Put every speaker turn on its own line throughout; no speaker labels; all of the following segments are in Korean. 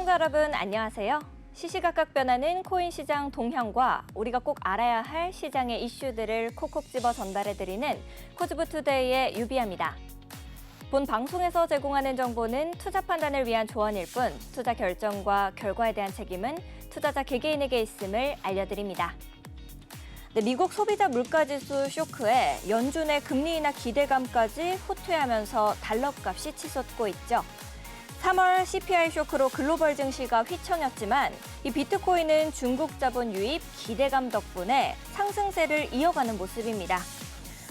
시청자 여러분 안녕하세요. 시시각각 변하는 코인 시장 동향과 우리가 꼭 알아야 할 시장의 이슈들을 콕콕 집어 전달해드리는 코즈부투데이의 유비아입니다. 본 방송에서 제공하는 정보는 투자 판단을 위한 조언일 뿐 투자 결정과 결과에 대한 책임은 투자자 개개인에게 있음을 알려드립니다. 미국 소비자 물가지수 쇼크에 연준의 금리 인하 기대감까지 후퇴하면서 달러 값이 치솟고 있죠. 3월 CPI 쇼크로 글로벌 증시가 휘청였지만 이 비트코인은 중국 자본 유입 기대감 덕분에 상승세를 이어가는 모습입니다.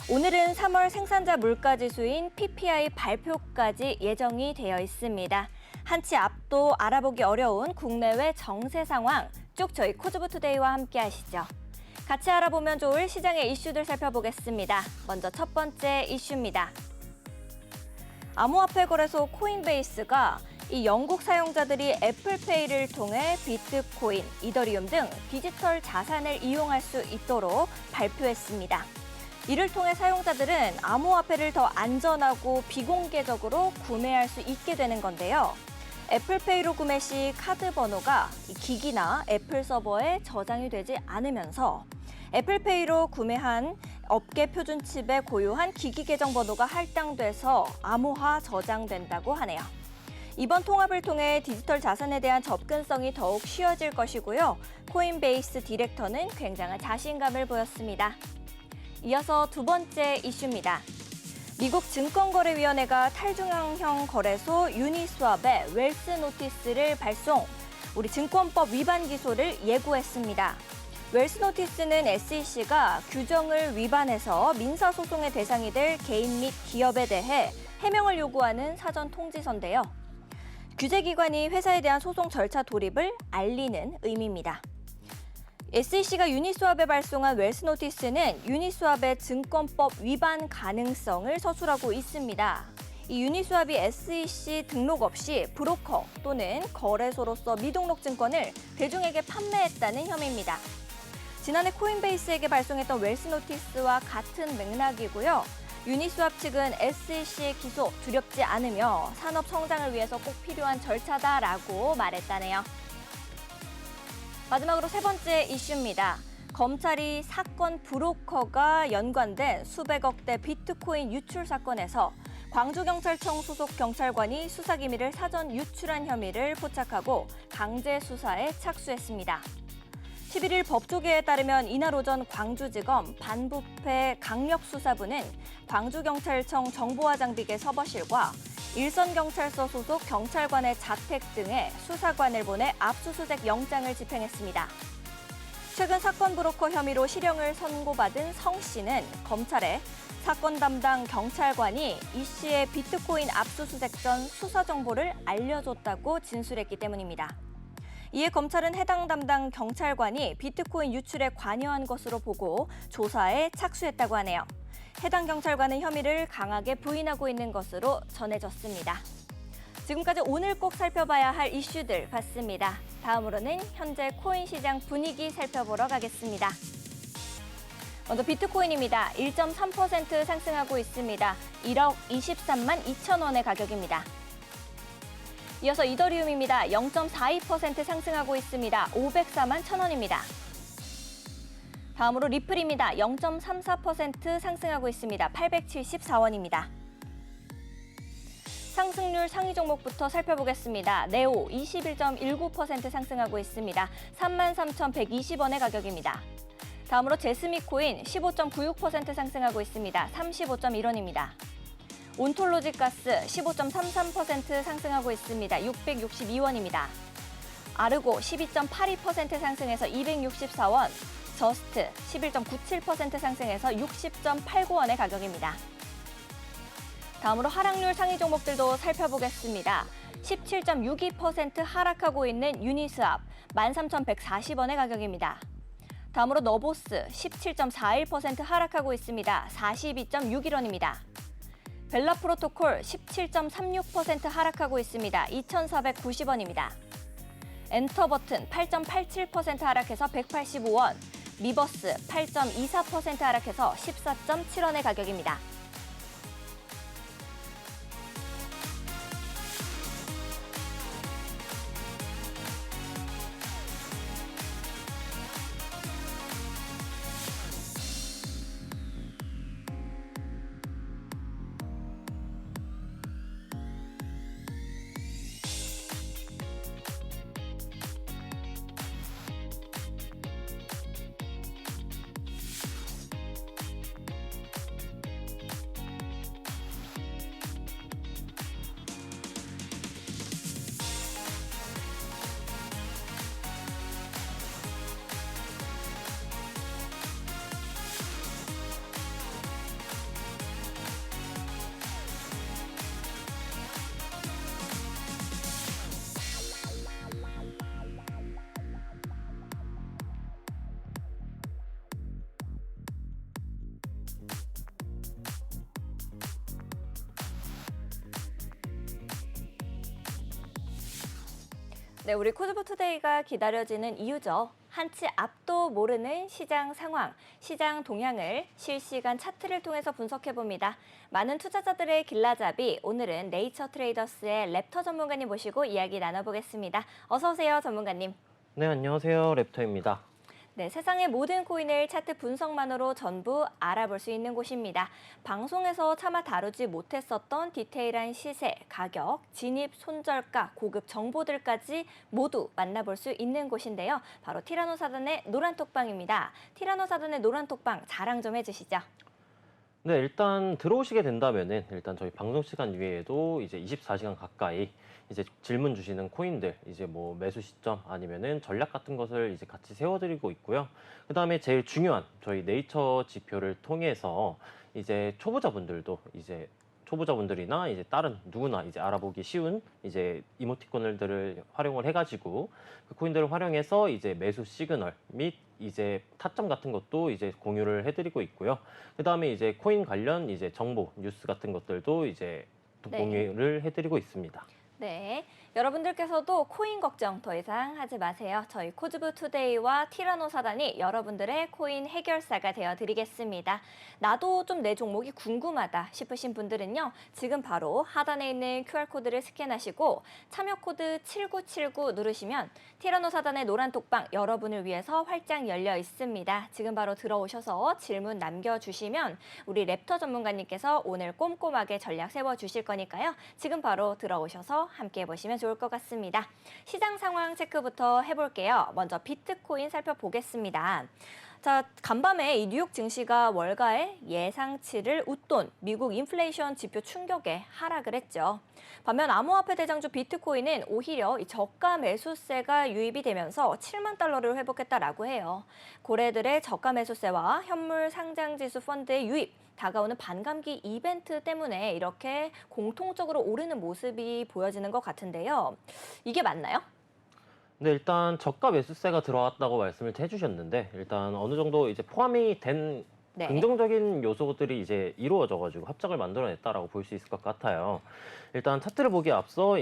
오늘은 3월 생산자 물가지수인 PPI 발표까지 예정이 되어 있습니다. 한치 앞도 알아보기 어려운 국내외 정세 상황 쭉 저희 코즈부투데이와 함께 하시죠. 같이 알아보면 좋을 시장의 이슈들 살펴보겠습니다. 먼저 첫 번째 이슈입니다. 암호화폐 거래소 코인베이스가 이 영국 사용자들이 애플페이를 통해 비트코인, 이더리움 등 디지털 자산을 이용할 수 있도록 발표했습니다. 이를 통해 사용자들은 암호화폐를 더 안전하고 비공개적으로 구매할 수 있게 되는 건데요. 애플페이로 구매 시 카드 번호가 기기나 애플 서버에 저장이 되지 않으면서 애플페이로 구매한 업계 표준 칩에 고유한 기기 계정 번호가 할당돼서 암호화 저장된다고 하네요. 이번 통합을 통해 디지털 자산에 대한 접근성이 더욱 쉬워질 것이고요. 코인베이스 디렉터는 굉장한 자신감을 보였습니다. 이어서 두 번째 이슈입니다. 미국 증권거래위원회가 탈중앙형 거래소 유니스왑에 웰스 노티스를 발송, 우리 증권법 위반 기소를 예고했습니다. 웰스 노티스는 SEC가 규정을 위반해서 민사소송의 대상이 될 개인 및 기업에 대해 해명을 요구하는 사전 통지서인데요. 규제기관이 회사에 대한 소송 절차 돌입을 알리는 의미입니다. SEC가 유니스왑에 발송한 웰스 노티스는 유니스왑의 증권법 위반 가능성을 서술하고 있습니다. 이 유니스왑이 SEC 등록 없이 브로커 또는 거래소로서 미등록 증권을 대중에게 판매했다는 혐의입니다. 지난해 코인베이스에게 발송했던 웰스 노티스와 같은 맥락이고요. 유니스왑 측은 SEC의 기소 두렵지 않으며 산업 성장을 위해서 꼭 필요한 절차다라고 말했다네요. 마지막으로 세 번째 이슈입니다. 검찰이 사건 브로커가 연관된 수백억대 비트코인 유출 사건에서 광주경찰청 소속 경찰관이 수사기밀을 사전 유출한 혐의를 포착하고 강제 수사에 착수했습니다. 11일 법조계에 따르면 이날 오전 광주지검 반부패 강력수사부는 광주경찰청 정보화장비계 서버실과 일선경찰서 소속 경찰관의 자택 등에 수사관을 보내 압수수색 영장을 집행했습니다. 최근 사건 브로커 혐의로 실형을 선고받은 성 씨는 검찰에 사건 담당 경찰관이 이 씨의 비트코인 압수수색 전 수사 정보를 알려줬다고 진술했기 때문입니다. 이에 검찰은 해당 담당 경찰관이 비트코인 유출에 관여한 것으로 보고 조사에 착수했다고 하네요. 해당 경찰관은 혐의를 강하게 부인하고 있는 것으로 전해졌습니다. 지금까지 오늘 꼭 살펴봐야 할 이슈들 봤습니다. 다음으로는 현재 코인 시장 분위기 살펴보러 가겠습니다. 먼저 비트코인입니다. 1.3% 상승하고 있습니다. 1억 23만 2천 원의 가격입니다. 이어서 이더리움입니다. 0.42% 상승하고 있습니다. 504만 1천 원입니다. 다음으로 리플입니다. 0.34% 상승하고 있습니다. 874원입니다. 상승률 상위 종목부터 살펴보겠습니다. 네오 21.19% 상승하고 있습니다. 33,120원의 가격입니다. 다음으로 제스미코인 15.96% 상승하고 있습니다. 35.1원입니다. 온톨로직가스 15.33% 상승하고 있습니다. 662원입니다. 아르고 12.82% 상승해서 264원, 저스트 11.97% 상승해서 60.89원의 가격입니다. 다음으로 하락률 상위 종목들도 살펴보겠습니다. 17.62% 하락하고 있는 유니스왑 13,140원의 가격입니다. 다음으로 너보스 17.41% 하락하고 있습니다. 42.61원입니다. 벨라프로토콜 17.36% 하락하고 있습니다. 2,490원입니다. 엔터버튼 8.87% 하락해서 185원, 미버스 8.24% 하락해서 14.7원의 가격입니다. 네, 우리 코드부 투데이가 기다려지는 이유죠. 한치 앞도 모르는 시장 상황, 시장 동향을 실시간 차트를 통해서 분석해봅니다. 많은 투자자들의 길라잡이, 오늘은 네이처 트레이더스의 랩터 전문가님 모시고 이야기 나눠보겠습니다. 어서 오세요, 전문가님.
네, 안녕하세요. 랩터입니다.
네, 세상의 모든 코인을 차트 분석만으로 전부 알아볼 수 있는 곳입니다. 방송에서 차마 다루지 못했었던 디테일한 시세, 가격, 진입, 손절가, 고급 정보들까지 모두 만나볼 수 있는 곳인데요. 바로 티라노 사단의 노란톡방입니다. 티라노 사단의 노란톡방 자랑 좀 해주시죠.
네, 일단 들어오시게 된다면은 일단 저희 방송 시간 외에도 이제 24시간 가까이 이제 질문 주시는 코인들, 이제 뭐 매수 시점 아니면은 전략 같은 것을 이제 같이 세워드리고 있고요. 그 다음에 제일 중요한 저희 네이처 지표를 통해서 이제 초보자분들이나 이제 다른 누구나 이제 알아보기 쉬운 이제 이모티콘들을 활용을 해가지고 그 코인들을 활용해서 이제 매수 시그널 및 이제 타점 같은 것도 이제 공유를 해드리고 있고요. 그 다음에 이제 코인 관련 이제 정보 뉴스 같은 것들도 이제
네.
공유를 해드리고 있습니다.
네, 여러분들께서도 코인 걱정 더 이상 하지 마세요. 저희 코즈부 투데이와 티라노 사단이 여러분들의 코인 해결사가 되어드리겠습니다. 나도 좀 내 종목이 궁금하다 싶으신 분들은요. 지금 바로 하단에 있는 QR코드를 스캔하시고 참여 코드 7979 누르시면 티라노 사단의 노란 톡방 여러분을 위해서 활짝 열려 있습니다. 지금 바로 들어오셔서 질문 남겨주시면 우리 랩터 전문가님께서 오늘 꼼꼼하게 전략 세워주실 거니까요. 지금 바로 들어오셔서 함께 해보시면 좋을 것 같습니다. 시장 상황 체크부터 해볼게요. 먼저 비트코인 살펴보겠습니다. 자, 간밤에 이 뉴욕 증시가 월가의 예상치를 웃돈 미국 인플레이션 지표 충격에 하락을 했죠. 반면 암호화폐 대장주 비트코인은 오히려 이 저가 매수세가 유입이 되면서 7만 달러를 회복했다라고 해요. 고래들의 저가 매수세와 현물 상장지수 펀드의 유입, 다가오는 반감기 이벤트 때문에 이렇게 공통적으로 오르는 모습이 보여지는 것 같은데요. 이게 맞나요?
네, 일단 저가 매수세가 들어왔다고 말씀을 해주셨는데 일단 어느 정도 이제 포함이 된
네.
긍정적인 요소들이 이제 이루어져가지고 합작을 만들어냈다라고 볼 수 있을 것 같아요. 일단 차트를 보기에 앞서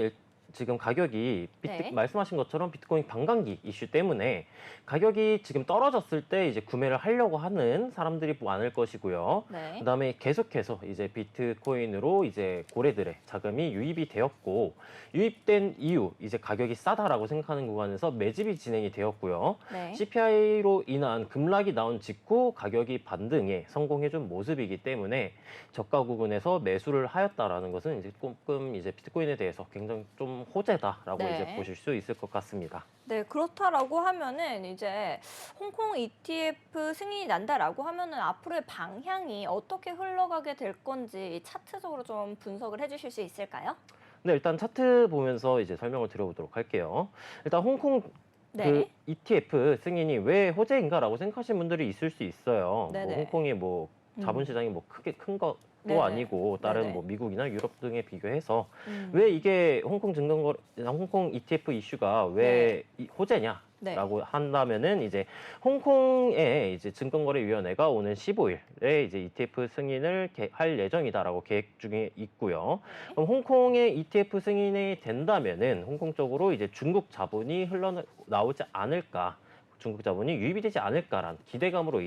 지금 가격이
네.
말씀하신 것처럼 비트코인 반감기 이슈 때문에 가격이 지금 떨어졌을 때 이제 구매를 하려고 하는 사람들이 많을 것이고요.
네.
그다음에 계속해서 이제 비트코인으로 이제 고래들의 자금이 유입이 되었고 유입된 이후 이제 가격이 싸다라고 생각하는 구간에서 매집이 진행이 되었고요.
네.
CPI로 인한 급락이 나온 직후 가격이 반등에 성공해준 모습이기 때문에 저가 구간에서 매수를 하였다라는 것은 이제 조금 이제 비트코인에 대해서 굉장히 좀 호재다라고
네.
이제 보실 수 있을 것 같습니다.
네, 그렇다라고 하면은 이제 홍콩 ETF 승인이 난다라고 하면은 앞으로의 방향이 어떻게 흘러가게 될 건지 차트적으로 좀 분석을 해주실 수 있을까요?
네, 일단 차트 보면서 이제 설명을 드려보도록 할게요. 일단 홍콩
네.
그 ETF 승인이 왜 호재인가라고 생각하시는 분들이 있을 수 있어요.
네네.
뭐 홍콩이 뭐 자본시장이 뭐 크게 큰 것도
네네.
아니고 다른
네네.
뭐 미국이나 유럽 등에 비교해서
음.
왜 이게 홍콩 ETF 이슈가 왜 호재냐?
네.
라고 한다면은 이제 홍콩의 이제 증권거래위원회가 오는 15일에 이제 ETF 승인을 할 예정이다라고 계획 중에 있고요. 그럼 홍콩의 ETF 승인이 된다면은 홍콩 쪽으로 이제 중국 자본이 흘러나오지 않을까, 중국 자본이 유입이 되지 않을까라는 기대감으로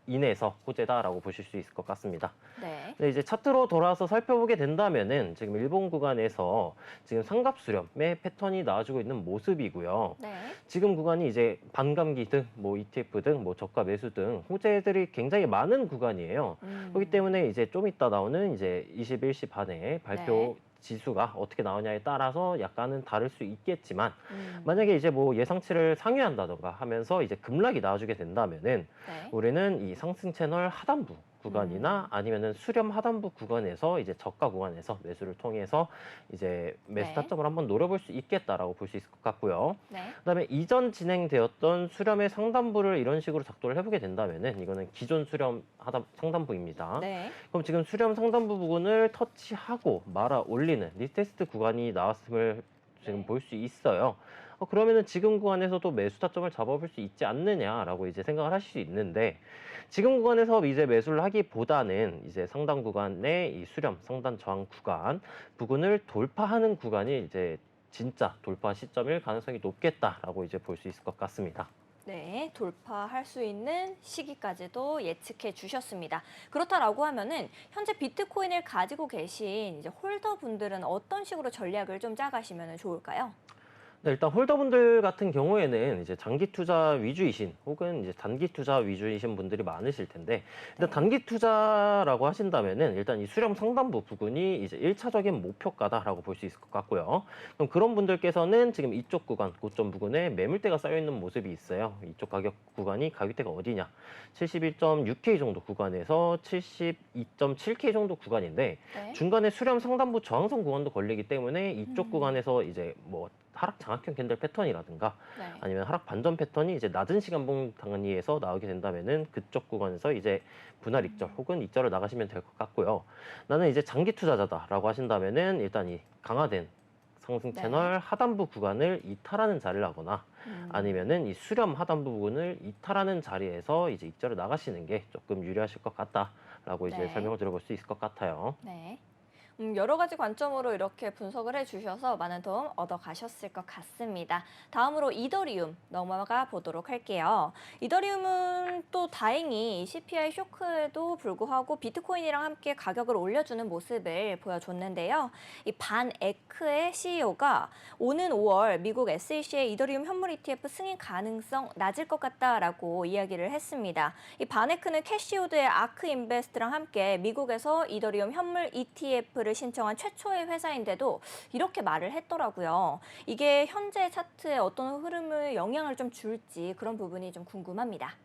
인해서 호재다라고 보실 수 있을 것 같습니다.
네.
네, 이제 차트로 돌아서 살펴보게 된다면은 지금 일본 구간에서 지금 상갑 수렴의 패턴이 나와주고 있는 모습이고요.
네.
지금 구간이 이제 반감기 등, 뭐 ETF 등, 뭐 저가 매수 등 호재들이 굉장히 많은 구간이에요. 그렇기 때문에 이제 좀 이따 나오는 이제 21시 반에 발표 지수가 어떻게 나오냐에 따라서 약간은 다를 수 있겠지만 만약에 이제 뭐 예상치를 상회한다던가 하면서 이제 급락이 나와주게 된다면은
네.
우리는 이 상승 채널 하단부 구간이나 아니면은 수렴 하단부 구간에서 이제 저가 구간에서 매수를 통해서 이제 매수
네.
타점을 한번 노려볼 수 있겠다라고 볼 수 있을 것 같고요.
네.
그다음에 이전 진행되었던 수렴의 상단부를 이런 식으로 작동을 해보게 된다면은 이거는 기존 수렴 상단부입니다.
네.
그럼 지금 수렴 상단부 부분을 터치하고 말아 올리는 리테스트 구간이 나왔음을 지금 볼 수 있어요. 그러면은 지금 구간에서도 매수 타점을 잡아볼 수 있지 않느냐라고 이제 생각을 하실 수 있는데 지금 구간에서 이제 매수를 하기보다는 이제 상단 구간의 이 수렴, 상단 저항 구간 부근을 돌파하는 구간이 이제 진짜 돌파 시점일 가능성이 높겠다라고 이제 볼 수 있을 것 같습니다.
네, 돌파할 수 있는 시기까지도 예측해 주셨습니다. 그렇다라고 하면은 현재 비트코인을 가지고 계신 이제 홀더분들은 어떤 식으로 전략을 좀 짜가시면 좋을까요?
네, 일단 홀더분들 같은 경우에는 이제 장기 투자 위주이신 혹은 이제 단기 투자 위주이신 분들이 많으실 텐데 일단
네.
단기 투자라고 하신다면은 일단 이 수렴 상단부 부근이 이제 1차적인 목표가다라고 볼 수 있을 것 같고요. 그럼 그런 분들께서는 지금 이쪽 구간, 고점 부근에 매물대가 쌓여 있는 모습이 있어요. 이쪽 가격 구간이 가격대가 어디냐? 71.6K 정도 구간에서 72.7K 정도 구간인데
네.
중간에 수렴 상단부 저항선 구간도 걸리기 때문에 이쪽 구간에서 이제 뭐 하락 장악형 캔들 패턴이라든가
네.
아니면 하락 반전 패턴이 이제 낮은 시간봉 단위에서 나오게 된다면은 그쪽 구간에서 이제 분할 익절 혹은 익절을 나가시면 될 것 같고요. 나는 이제 장기 투자자다라고 하신다면은 일단 이 강화된 상승
네.
채널 하단부 구간을 이탈하는 자리를 하거나 아니면은 이 수렴 하단부 부분을 이탈하는 자리에서 이제 익절을 나가시는 게 조금 유리하실 것 같다라고 이제
네.
설명을 드려볼 수 있을 것 같아요.
네. 여러 가지 관점으로 이렇게 분석을 해주셔서 많은 도움 얻어가셨을 것 같습니다. 다음으로 이더리움 넘어가 보도록 할게요. 이더리움은 또 다행히 CPI 쇼크에도 불구하고 비트코인이랑 함께 가격을 올려주는 모습을 보여줬는데요. 이 반에크의 CEO가 오는 5월 미국 SEC의 이더리움 현물 ETF 승인 가능성 낮을 것 같다라고 이야기를 했습니다. 이 반에크는 캐시우드의 아크 인베스트랑 함께 미국에서 이더리움 현물 ETF를 신청한 최초의 회사인데도 이렇게 말을 했더라고요. 이게 현재 차트에 어떤 흐름을 영향을 좀 줄지 그런 부분이 좀 궁금합니다.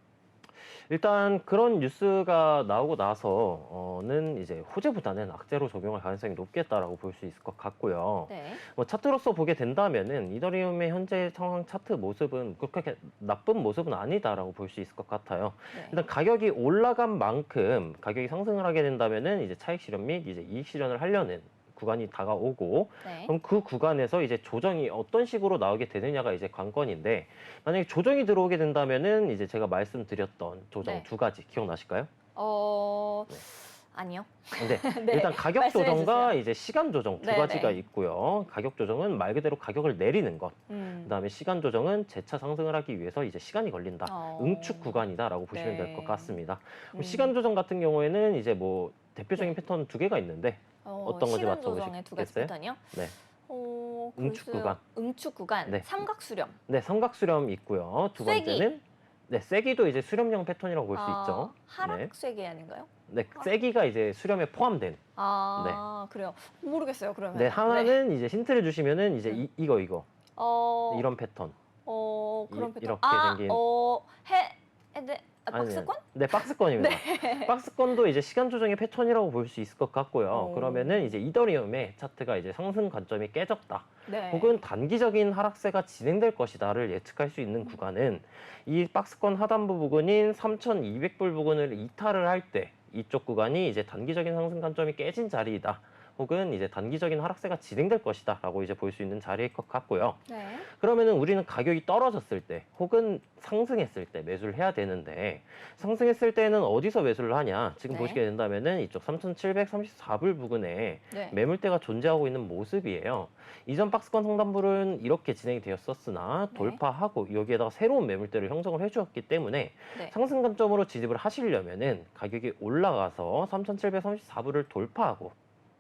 일단 그런 뉴스가 나오고 나서는 이제 호재보다는 악재로 적용할 가능성이 높겠다라고 볼 수 있을 것 같고요.
네.
뭐 차트로서 보게 된다면은 이더리움의 현재 상황 차트 모습은 그렇게 나쁜 모습은 아니다라고 볼 수 있을 것 같아요.
네.
일단 가격이 올라간 만큼 가격이 상승을 하게 된다면은 이제 차익 실현 및 이제 이익 실현을 하려는 구간이 다가오고
네.
그럼 그 구간에서 이제 조정이 어떤 식으로 나오게 되느냐가 이제 관건인데 만약에 조정이 들어오게 된다면은 이제 제가 말씀드렸던 조정
네.
두 가지 기억나실까요? 네.
아니요.
근데
네.
일단 가격
말씀해
조정과
주세요.
이제 시간 조정 두
네,
가지가
네.
있고요. 가격 조정은 말 그대로 가격을 내리는 것. 그다음에 시간 조정은 재차 상승을 하기 위해서 이제 시간이 걸린다. 응축 구간이다라고 보시면 될 것
네.
같습니다. 그럼
음.
시간 조정 같은 경우에는 이제 뭐 대표적인
네.
패턴 두 개가 있는데 어떤 건지
시간 조정의 두 가지
맞춰보시겠어요?
패턴이요?
네. 응축
글쎄요.
구간.
응축 구간,
네.
삼각 수렴.
네, 삼각 수렴이 있고요. 두
쐐기.
번째는 네, 쐐기도 이제 수렴형 패턴이라고 볼 수 있죠.
하락
네.
쐐기 아닌가요?
네, 쐐기가 이제 수렴에 포함된.
그래요. 모르겠어요, 그러면.
네, 하나는 이제 힌트를 주시면은 이제
음.
이거
어,
이런 패턴.
그런 패턴.
이렇게 생긴.
박스권?
네, 박스권입니다. 박스권도 이제 시간 조정의 패턴이라고 볼 수 있을 것 같고요.
오.
그러면은 이제 이더리움의 차트가 이제 상승 관점이 깨졌다.
네.
혹은 단기적인 하락세가 진행될 것이다를 예측할 수 있는 구간은 이 박스권 하단부 부근인 3,200불 부근을 이탈을 할 때 이쪽 구간이 이제 단기적인 상승 관점이 깨진 자리이다. 혹은 이제 단기적인 하락세가 진행될 것이다라고 이제 볼 수 있는 자리일 것 같고요.
네.
그러면은 우리는 가격이 떨어졌을 때 혹은 상승했을 때 매수를 해야 되는데 상승했을 때는 어디서 매수를 하냐? 지금
네.
보시게 된다면은 이쪽 3,734불 부근에
네.
매물대가 존재하고 있는 모습이에요. 이전 박스권 상단부는 이렇게 진행이 되었었으나
네.
돌파하고 여기에다가 새로운 매물대를 형성을 해주었기 때문에
네.
상승 관점으로 진입을 하시려면은 가격이 올라가서 3,734불을 돌파하고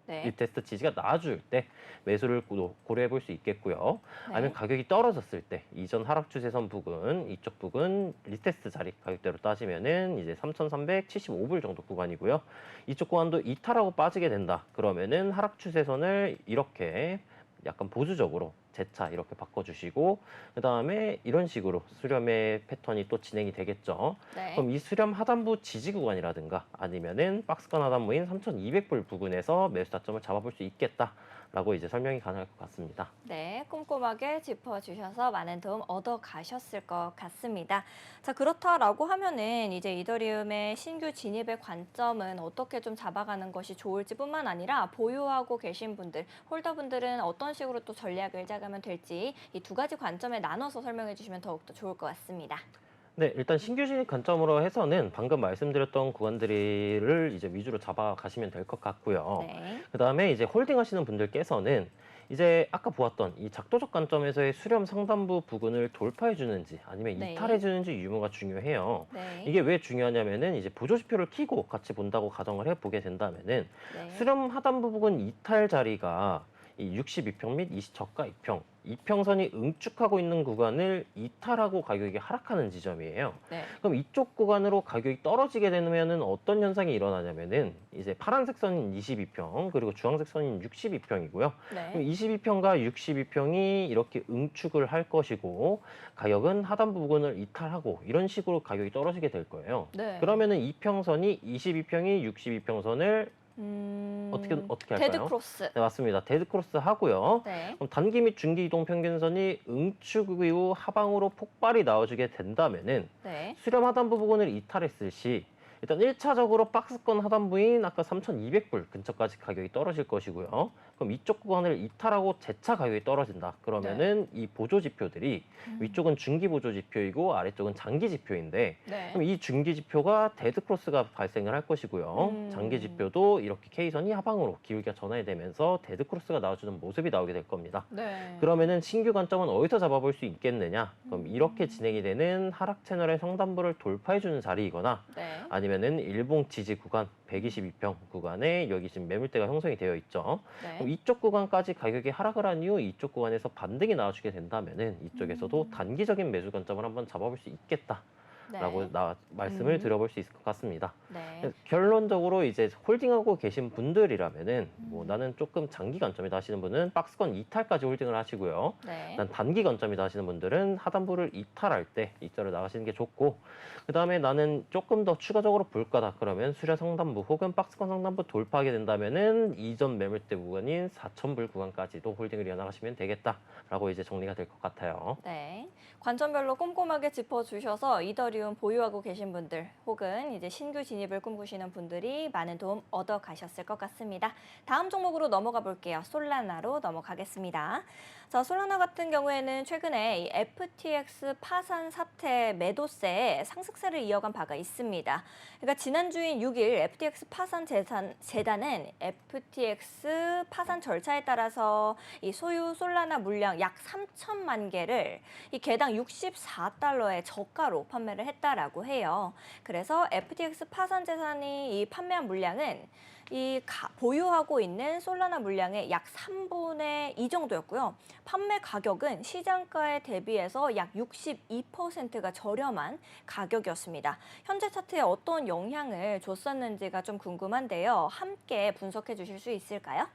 네.
리테스트 지지가 나와줄 때 매수를 고려해 볼 수 있겠고요.
네.
아니면 가격이 떨어졌을 때 이전 하락 추세선 부근 이쪽 부근 리테스트 자리 가격대로 따지면은 이제 3,375불 정도 구간이고요. 이쪽 구간도 이탈하고 빠지게 된다. 그러면은 하락 추세선을 이렇게 약간 보수적으로 재차 이렇게 바꿔주시고 그 다음에 이런 식으로 수렴의 패턴이 또 진행이 되겠죠.
네.
그럼 이 수렴 하단부 지지 구간이라든가 아니면은 박스권 하단부인 3,200불 부근에서 매수 타점을 잡아볼 수 있겠다라고 이제 설명이 가능할 것 같습니다.
네, 꼼꼼하게 짚어주셔서 많은 도움 얻어가셨을 것 같습니다. 자, 그렇다라고 하면은 이제 이더리움의 신규 진입의 관점은 어떻게 좀 잡아가는 것이 좋을지 뿐만 아니라 보유하고 계신 분들, 홀더분들은 어떤 식으로 또 전략을 짜가면 될지 이 두 가지 관점에 나눠서 설명해 주시면 더욱더 좋을 것 같습니다.
네, 일단 신규 진입 관점으로 해서는 방금 말씀드렸던 구간들을 이제 위주로 잡아가시면 될 것 같고요.
네.
그 다음에 이제 홀딩 하시는 분들께서는 이제 아까 보았던 이 작도적 관점에서의 수렴 상단부 부근을 돌파해 주는지 아니면
네.
이탈해 주는지 유무가 중요해요.
네.
이게 왜 중요하냐면은 이제 보조 지표를 키고 같이 본다고 가정을 해 보게 된다면은
네.
수렴 하단부 부근 이탈 자리가 이 62평 및 20저가 이평선이 응축하고 있는 구간을 이탈하고 가격이 하락하는 지점이에요.
네.
그럼 이쪽 구간으로 가격이 떨어지게 되면은 어떤 현상이 일어나냐면은 이제 파란색 선인 22평 그리고 주황색 선인 62평이고요.
네.
그럼 22평과 62평이 이렇게 응축을 할 것이고 가격은 하단부 부근을 이탈하고 이런 식으로 가격이 떨어지게 될 거예요.
네.
그러면은 이평선이 22평이 62평선을 어떻게 할까요?
데드 크로스.
네, 맞습니다. 데드 크로스 하고요.
네.
그럼 단기 및 중기 이동 평균선이 응축 이후 하방으로 폭발이 나와주게 된다면은
네.
수렴 하단부 부근을 이탈했을 시 일단 1차적으로 박스권 하단부인 아까 3,200불 근처까지 가격이 떨어질 것이고요. 그럼 이쪽 구간을 이탈하고 재차 가격이 떨어진다. 그러면은 이 보조 지표들이 위쪽은 중기 보조 지표이고 아래쪽은 장기 지표인데
네.
그럼 이 중기 지표가 데드 크로스가 발생을 할 것이고요. 장기 지표도 이렇게 K선이 하방으로 기울기가 전환이 되면서 데드 크로스가 나와주는 모습이 나오게 될 겁니다.
네.
그러면은 신규 관점은 어디서 잡아볼 수 있겠느냐? 그럼 이렇게 진행이 되는 하락 채널의 상단부를 돌파해주는 자리이거나
네.
아니면은 일봉 지지 구간 122평 구간에 여기 지금 매물대가 형성이 되어 있죠.
네.
그럼 이쪽 구간까지 가격이 하락을 한 이후 이쪽 구간에서 반등이 나와주게 된다면은 이쪽에서도 단기적인 매수 관점을 한번 잡아볼 수 있겠다. 라고 말씀을 드려볼 수 있을 것 같습니다.
네.
결론적으로 이제 홀딩하고 계신 분들이라면은 뭐 나는 조금 장기 관점이다 하시는 분은 박스권 이탈까지 홀딩을 하시고요.
네.
난 단기 관점이다 하시는 분들은 하단부를 이탈할 때 이자를 나가시는 게 좋고 그 다음에 나는 조금 더 추가적으로 볼 거다 그러면 수렴 상단부 혹은 박스권 상단부 돌파하게 된다면은 이전 매물대 구간인 4,000불 구간까지도 홀딩을 이어나가시면 되겠다라고 이제 정리가 될 것 같아요.
네. 관점별로 꼼꼼하게 짚어주셔서 이더리움 보유하고 계신 분들 혹은 이제 신규 진입을 꿈꾸시는 분들이 많은 도움 얻어 가셨을 것 같습니다. 다음 종목으로 넘어가 볼게요. 솔라나로 넘어가겠습니다. 자, 솔라나 같은 경우에는 최근에 이 FTX 파산 사태 매도세에 상승세를 이어간 바가 있습니다. 그러니까 지난주인 6일 FTX 파산 재단은 FTX 파산 절차에 따라서 이 소유 솔라나 물량 약 3천만 개를 이 개당 64달러의 저가로 판매를 했다라고 해요. 그래서 FTX 파산 재단이 이 판매한 물량은 보유하고 있는 솔라나 물량의 약 3분의 2 정도였고요. 판매 가격은 시장가에 대비해서 약 62%가 저렴한 가격이었습니다. 현재 차트에 어떤 영향을 줬었는지가 좀 궁금한데요. 함께 분석해 주실 수 있을까요?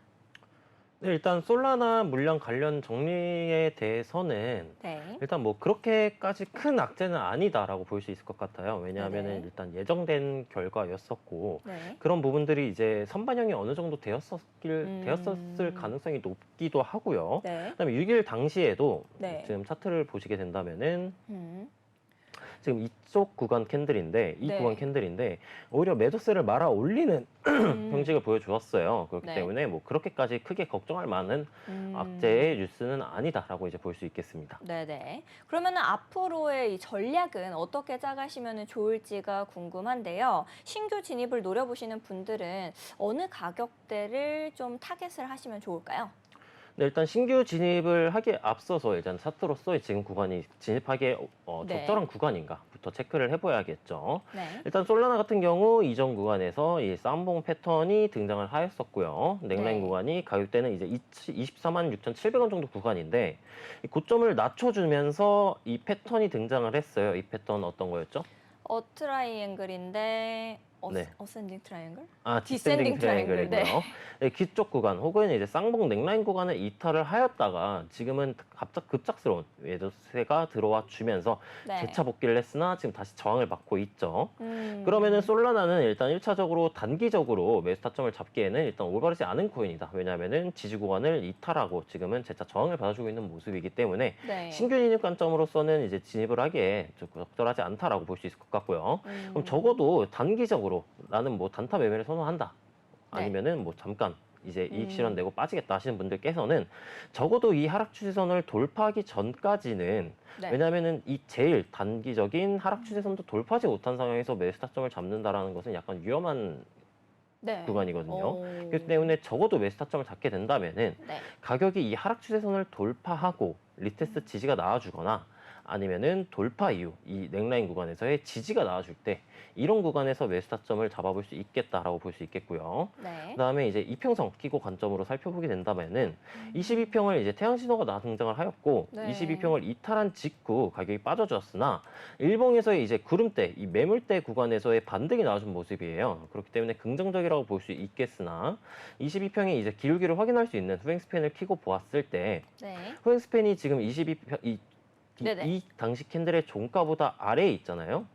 네, 일단 솔라나 물량 관련 정리에 대해서는
네.
일단 뭐 그렇게까지 큰 악재는 아니다라고 볼 수 있을 것 같아요. 왜냐하면은
네네.
일단 예정된 결과였었고
네.
그런 부분들이 이제 선반영이 어느 정도 되었었을 가능성이 높기도 하고요.
네.
그다음에 6일 당시에도
네.
지금 차트를 보시게 된다면은
음.
지금 이쪽 구간 캔들인데 이
네.
구간 캔들인데 오히려 매도세를 말아 올리는 형식을 보여주었어요. 그렇기
네.
때문에 뭐 그렇게까지 크게 걱정할 만한 악재의 뉴스는 아니다라고 이제 볼 수 있겠습니다.
네네. 그러면 앞으로의 이 전략은 어떻게 짜가시면 좋을지가 궁금한데요. 신규 진입을 노려보시는 분들은 어느 가격대를 좀 타겟을 하시면 좋을까요?
네, 일단 신규 진입을 하기에 앞서서 일단 차트로서의 지금 구간이 진입하기에
네.
적절한 구간인가부터 체크를 해봐야겠죠.
네.
일단 솔라나 같은 경우 이전 구간에서 이 쌍봉 패턴이 등장을 하였었고요. 넥라인
네.
구간이 가격대는 이제 24만 6,700원 정도 구간인데 이 고점을 낮춰주면서 이 패턴이 등장을 했어요. 이 패턴 어떤 거였죠?
트라이앵글인데
네.
어센딩 트라이앵글?
디센딩
디센딩 트라이앵글,
트라이앵글이고요. 네, 기쪽 구간 혹은 이제 쌍봉 넥라인 구간을 이탈을 하였다가 지금은 급작스러운 매도세가 들어와 주면서
네.
재차 복귀를 했으나 지금 다시 저항을 받고 있죠. 그러면은 솔라나는 일단 1차적으로 단기적으로 매수 타점을 잡기에는 일단 올바르지 않은 코인이다. 왜냐하면은 지지 구간을 이탈하고 지금은 재차 저항을 받아주고 있는 모습이기 때문에
네.
신규 진입 관점으로서는 이제 진입을 하기에 좀 적절하지 않다라고 볼 수 있을 것 같고요. 그럼 적어도 단기적으로 나는 뭐 단타 매매를 선호한다.
네.
아니면은 뭐 잠깐 이제 이익 실현 내고 빠지겠다 하시는 분들께서는 적어도 이 하락 추세선을 돌파하기 전까지는
네.
왜냐하면은 이 제일 단기적인 하락 추세선도 돌파하지 못한 상황에서 매수 타점을 잡는다라는 것은 약간 위험한
네.
구간이거든요. 그렇기 때문에 적어도 매수타점을 잡게 된다면은
네.
가격이 이 하락 추세선을 돌파하고 리테스트 지지가 나와주거나 아니면은 돌파 이후 이 넥라인 구간에서의 지지가 나와줄 때 이런 구간에서 매수 타점을 잡아볼 수 있겠다라고 볼 수 있겠고요.
네.
그다음에 이제 이평선 끼고 관점으로 살펴보게 된다면은 22평을 이제 태양 신호가 등장을 하였고
네.
22평을 이탈한 직후 가격이 빠져주었으나 일봉에서의 이제 구름대, 이 매물대 구간에서의 반등이 나와준 모습이에요. 그렇기 때문에 긍정적이라고 볼 수 있겠으나 22평의 이제 기울기를 확인할 수 있는 후행 스팬을 켜고 보았을 때
네.
후행 스팬이 지금 22평
네네.
이 당시 캔들의 종가보다 아래에 있잖아요.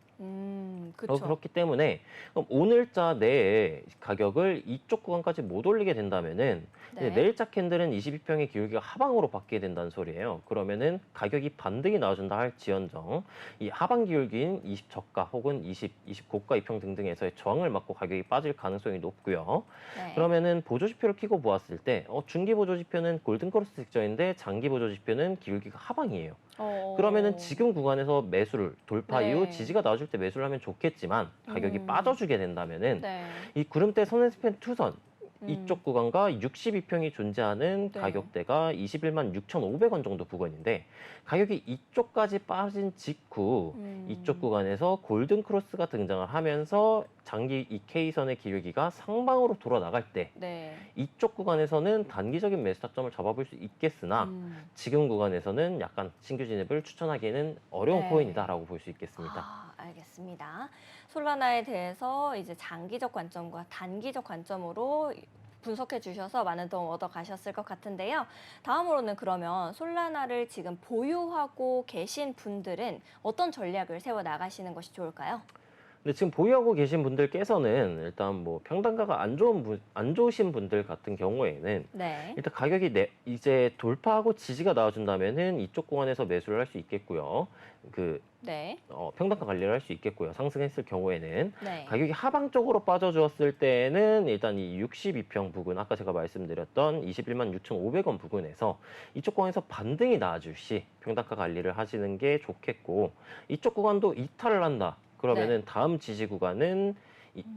그렇죠.
그렇기 때문에 그럼 오늘자 내에 가격을 이쪽 구간까지 못 올리게 된다면은
네.
내일자 캔들은 22평의 기울기가 하방으로 바뀌게 된다는 소리예요. 그러면은 가격이 반등이 나와준다 할지언정 이 하방 기울기인 20 저가 혹은 20 고가 이평 등등에서의 저항을 맞고 가격이 빠질 가능성이 높고요.
네.
그러면은 보조지표를 켜고 보았을 때 중기 보조지표는 골든크로스 직전인데 장기 보조지표는 기울기가 하방이에요. 그러면은 지금 구간에서 매수를 돌파
네.
이후 지지가 나와줄 때 매수를 하면 좋겠지만 가격이 빠져주게 된다면은
네.
이 구름대 선앤스팬 투선 이쪽 구간과 62평이 존재하는
네.
가격대가 21만 6,500원 정도 부근인데 가격이 이쪽까지 빠진 직후 이쪽 구간에서 골든 크로스가 등장을 하면서 장기 이 K선의 기울기가 상방으로 돌아 나갈 때
네.
이쪽 구간에서는 단기적인 매수 타점을 잡아볼 수 있겠으나 지금 구간에서는 약간 신규 진입을 추천하기에는 어려운
네.
코인이다라고 볼 수 있겠습니다.
알겠습니다. 솔라나에 대해서 이제 장기적 관점과 단기적 관점으로 분석해 주셔서 많은 도움 얻어 가셨을 것 같은데요. 다음으로는 그러면 솔라나를 지금 보유하고 계신 분들은 어떤 전략을 세워 나가시는 것이 좋을까요?
근데 지금 보유하고 계신 분들께서는 일단 뭐 평단가가 안 좋으신 분들 같은 경우에는
네.
일단 가격이 이제 돌파하고 지지가 나와준다면은 이쪽 구간에서 매수를 할 수 있겠고요.
네.
평단가 관리를 할 수 있겠고요. 상승했을 경우에는
네.
가격이 하방 쪽으로 빠져주었을 때는 일단 이 62평 부근 아까 제가 말씀드렸던 21만 6,500원 부근에서 이쪽 구간에서 반등이 나와줄 시 평단가 관리를 하시는 게 좋겠고 이쪽 구간도 이탈을 한다. 그러면은 다음 지지 구간은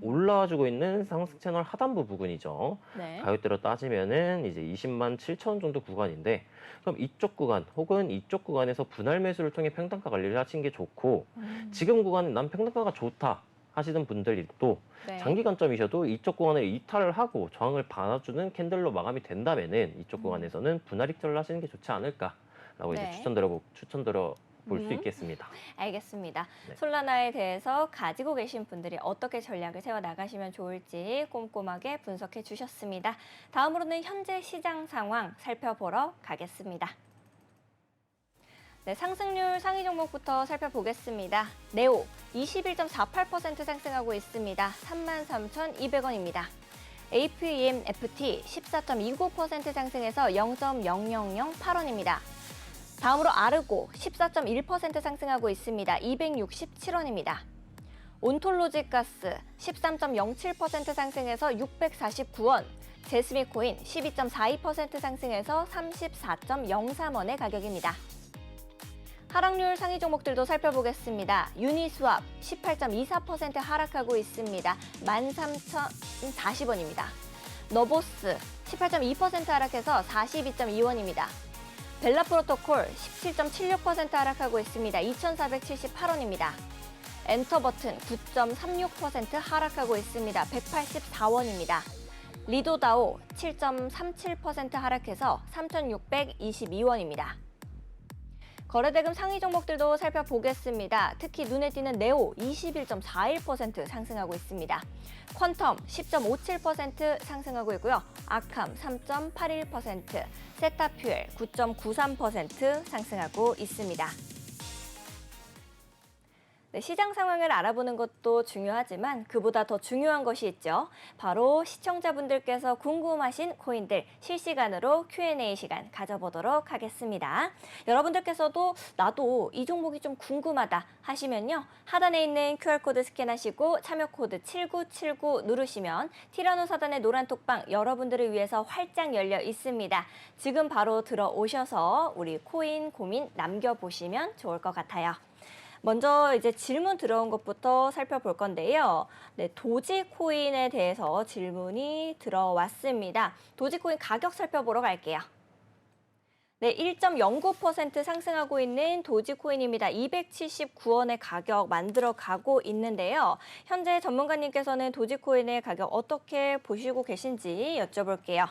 올라와주고 있는 상승 채널 하단부 부근이죠.
네.
가격대로 따지면은 이제 20만 7천 정도 구간인데 그럼 이쪽 구간 혹은 이쪽 구간에서 분할 매수를 통해 평단가 관리를 하시는 게 좋고 지금 구간은 난 평단가가 좋다 하시는 분들이 또
네.
장기 관점이셔도 이쪽 구간을 이탈을 하고 저항을 받아주는 캔들로 마감이 된다면은 이쪽 구간에서는 분할 익절을 하시는 게 좋지 않을까라고
네.
이제 추천드려 볼 수 있겠습니다.
알겠습니다.
네.
솔라나에 대해서 가지고 계신 분들이 어떻게 전략을 세워 나가시면 좋을지 꼼꼼하게 분석해 주셨습니다. 다음으로는 현재 시장 상황 살펴보러 가겠습니다. 네, 상승률 상위 종목부터 살펴보겠습니다. 네오 21.48% 상승하고 있습니다. 33,200원입니다. APEMFT 14.29% 상승해서 0.0008원입니다. 다음으로 아르고 14.1% 상승하고 있습니다. 267원입니다. 온톨로직가스 13.07% 상승해서 649원. 제스미코인 12.42% 상승해서 34.03원의 가격입니다. 하락률 상위 종목들도 살펴보겠습니다. 유니스왑 18.24% 하락하고 있습니다. 13,040원입니다. 너보스 18.2% 하락해서 42.2원입니다. 벨라프로토콜 17.76% 하락하고 있습니다. 2,478원입니다. 엔터버튼 9.36% 하락하고 있습니다. 184원입니다. 리도다오 7.37% 하락해서 3,622원입니다. 거래대금 상위 종목들도 살펴보겠습니다. 특히 눈에 띄는 네오 21.41% 상승하고 있습니다. 퀀텀 10.57% 상승하고 있고요. 아캄 3.81%, 세타퓨엘 9.93% 상승하고 있습니다. 네, 시장 상황을 알아보는 것도 중요하지만 그보다 더 중요한 것이 있죠. 바로 시청자분들께서 궁금하신 코인들 실시간으로 Q&A 시간 가져보도록 하겠습니다. 여러분들께서도 나도 이 종목이 좀 궁금하다 하시면요. 하단에 있는 QR코드 스캔하시고 참여 코드 7979 누르시면 티라노 사단의 노란 톡방 여러분들을 위해서 활짝 열려 있습니다. 지금 바로 들어오셔서 우리 코인 고민 남겨보시면 좋을 것 같아요. 먼저 이제 질문 들어온 것부터 살펴볼 건데요. 네, 도지코인에 대해서 질문이 들어왔습니다. 도지코인 가격 살펴보러 갈게요. 네, 1.09% 상승하고 있는 도지코인입니다. 279원의 가격 만들어 가고 있는데요. 현재 전문가님께서는 도지코인의 가격 어떻게 보시고 계신지 여쭤볼게요.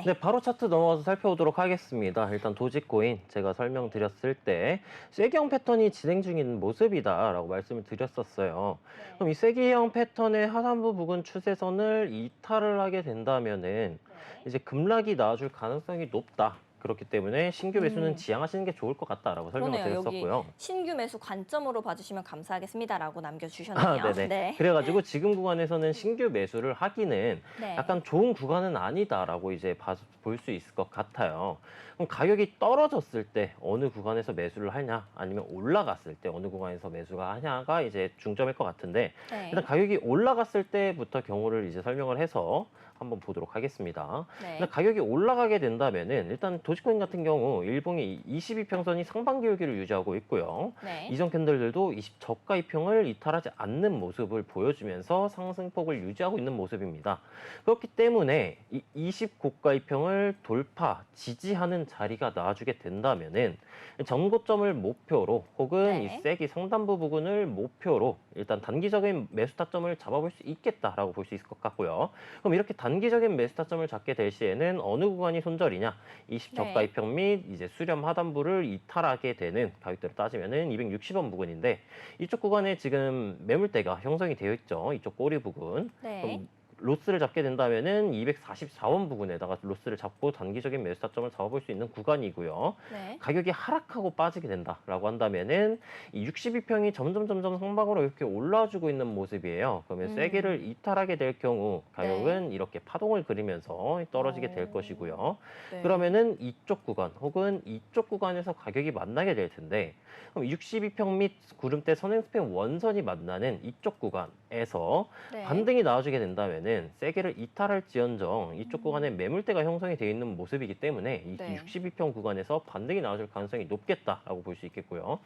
네, 바로 차트 넘어가서 살펴보도록 하겠습니다. 일단 도지코인 제가 설명드렸을 때 쐐기형 패턴이 진행 중인 모습이다라고 말씀을 드렸었어요. 그럼 이 쐐기형 패턴의 하단부 부근 추세선을 이탈을 하게 된다면은 이제 급락이 나와줄 가능성이 높다. 그렇기 때문에 신규 매수는 지양하시는 게 좋을 것 같다라고 설명을
그러네요.
드렸었고요.
여기 신규 매수 관점으로 봐주시면 감사하겠습니다라고 남겨주셨네요.
네네.
네.
그래가지고 지금 구간에서는 신규 매수를 하기는
네.
약간 좋은 구간은 아니다라고 이제 볼 수 있을 것 같아요. 그럼 가격이 떨어졌을 때 어느 구간에서 매수를 하냐, 아니면 올라갔을 때 어느 구간에서 매수가 하냐가 이제 중점일 것 같은데
네.
일단 가격이 올라갔을 때부터 경우를 이제 설명을 해서 한번 보도록 하겠습니다.
네.
근데 가격이 올라가게 된다면은 일단 도지코인 같은 경우 일봉의 22평선이 상방 기울기를 유지하고 있고요.
네.
이전 캔들들도 20 저가 이평을 이탈하지 않는 모습을 보여주면서 상승폭을 유지하고 있는 모습입니다. 그렇기 때문에 이 20 고가 이평을 돌파, 지지하는 자리가 나와주게 된다면은 전고점을 목표로 혹은
네.
이 쐐기 상단부 부근을 목표로 일단 단기적인 매수 타점을 잡아볼 수 있겠다라고 볼 수 있을 것 같고요. 그럼 이렇게 단기적인 매수 타점을 잡게 될 시에는 어느 구간이 손절이냐? 20 저가
네.
이평 및 이제 수렴 하단부를 이탈하게 되는 가격대로 따지면은 260원 부근인데 이쪽 구간에 지금 매물대가 형성이 되어 있죠. 이쪽 꼬리 부근.
네.
그럼 로스를 잡게 된다면은 244원 부근에다가 로스를 잡고 단기적인 매수 타점을 잡아볼 수 있는 구간이고요.
네.
가격이 하락하고 빠지게 된다라고 한다면은 이 62평이 점점 상방으로 이렇게 올라와주고 있는 모습이에요. 그러면 쐐기를 이탈하게 될 경우 가격은 이렇게 파동을 그리면서 떨어지게 될 것이고요.
네.
그러면은 이쪽 구간 혹은 이쪽 구간에서 가격이 만나게 될 텐데 그럼 62평 및 구름대 선행스팬 원선이 만나는 이쪽 구간에서
네.
반등이 나와주게 된다면은 쐐기를 이탈할지언정 이쪽 구간에 매물대가 형성이 되어 있는 모습이기 때문에 이
네.
62평 구간에서 반등이 나와줄 가능성이 높겠다라고 볼 수 있겠고요.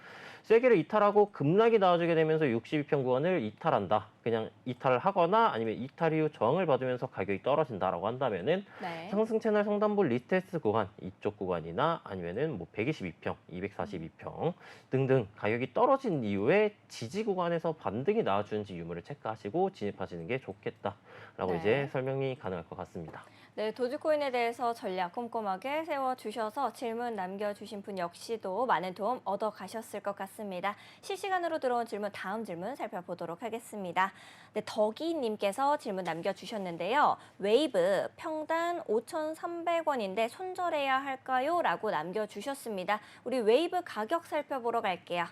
쐐기를 이탈하고 급락이 나와주게 되면서 62평 구간을 이탈한다. 그냥 이탈을 하거나 아니면 이탈 이후 저항을 받으면서 가격이 떨어진다라고 한다면은
네.
상승 채널 상단부 리테스트 구간 이쪽 구간이나 아니면은 뭐 122평, 242평 등등 가격이 떨어진 이후에 지지 구간에서 반등이 나와주는지 유무를 체크하시고 진입하시는 게 좋겠다라고
네.
이제 설명이 가능할 것 같습니다.
네, 도지코인에 대해서 전략 꼼꼼하게 세워주셔서 질문 남겨주신 분 역시도 많은 도움 얻어가셨을 것 같습니다. 실시간으로 들어온 질문, 다음 질문 살펴보도록 하겠습니다. 네, 덕이님께서 질문 남겨주셨는데요. 웨이브 평단 5,300원인데 손절해야 할까요? 라고 남겨주셨습니다. 우리 웨이브 가격 살펴보러 갈게요.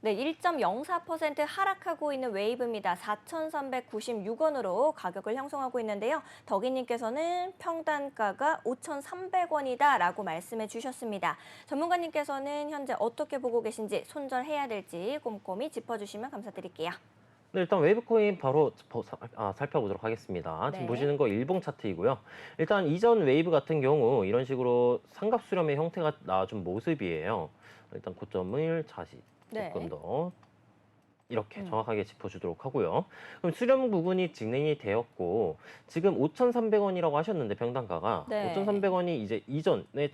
네, 1.04% 하락하고 있는 웨이브입니다. 4,396원으로 가격을 형성하고 있는데요. 덕이님께서는 평단가가 5,300원이다라고 말씀해 주셨습니다. 전문가님께서는 현재 어떻게 보고 계신지 손절해야 될지 꼼꼼히 짚어주시면 감사드릴게요.
네, 일단 웨이브코인 바로 살펴보도록 하겠습니다. 지금
네.
보시는 거 일봉 차트이고요. 일단 이전 웨이브 같은 경우 이런 식으로 삼각 수렴의 형태가 나와준 모습이에요. 일단 고점을 조금
네.
더 이렇게 정확하게 짚어주도록 하고요. 그럼 수렴 부분이 진행이 되었고 지금 5,300원이라고 하셨는데 평단가가
네.
5,300원이 이제 이전에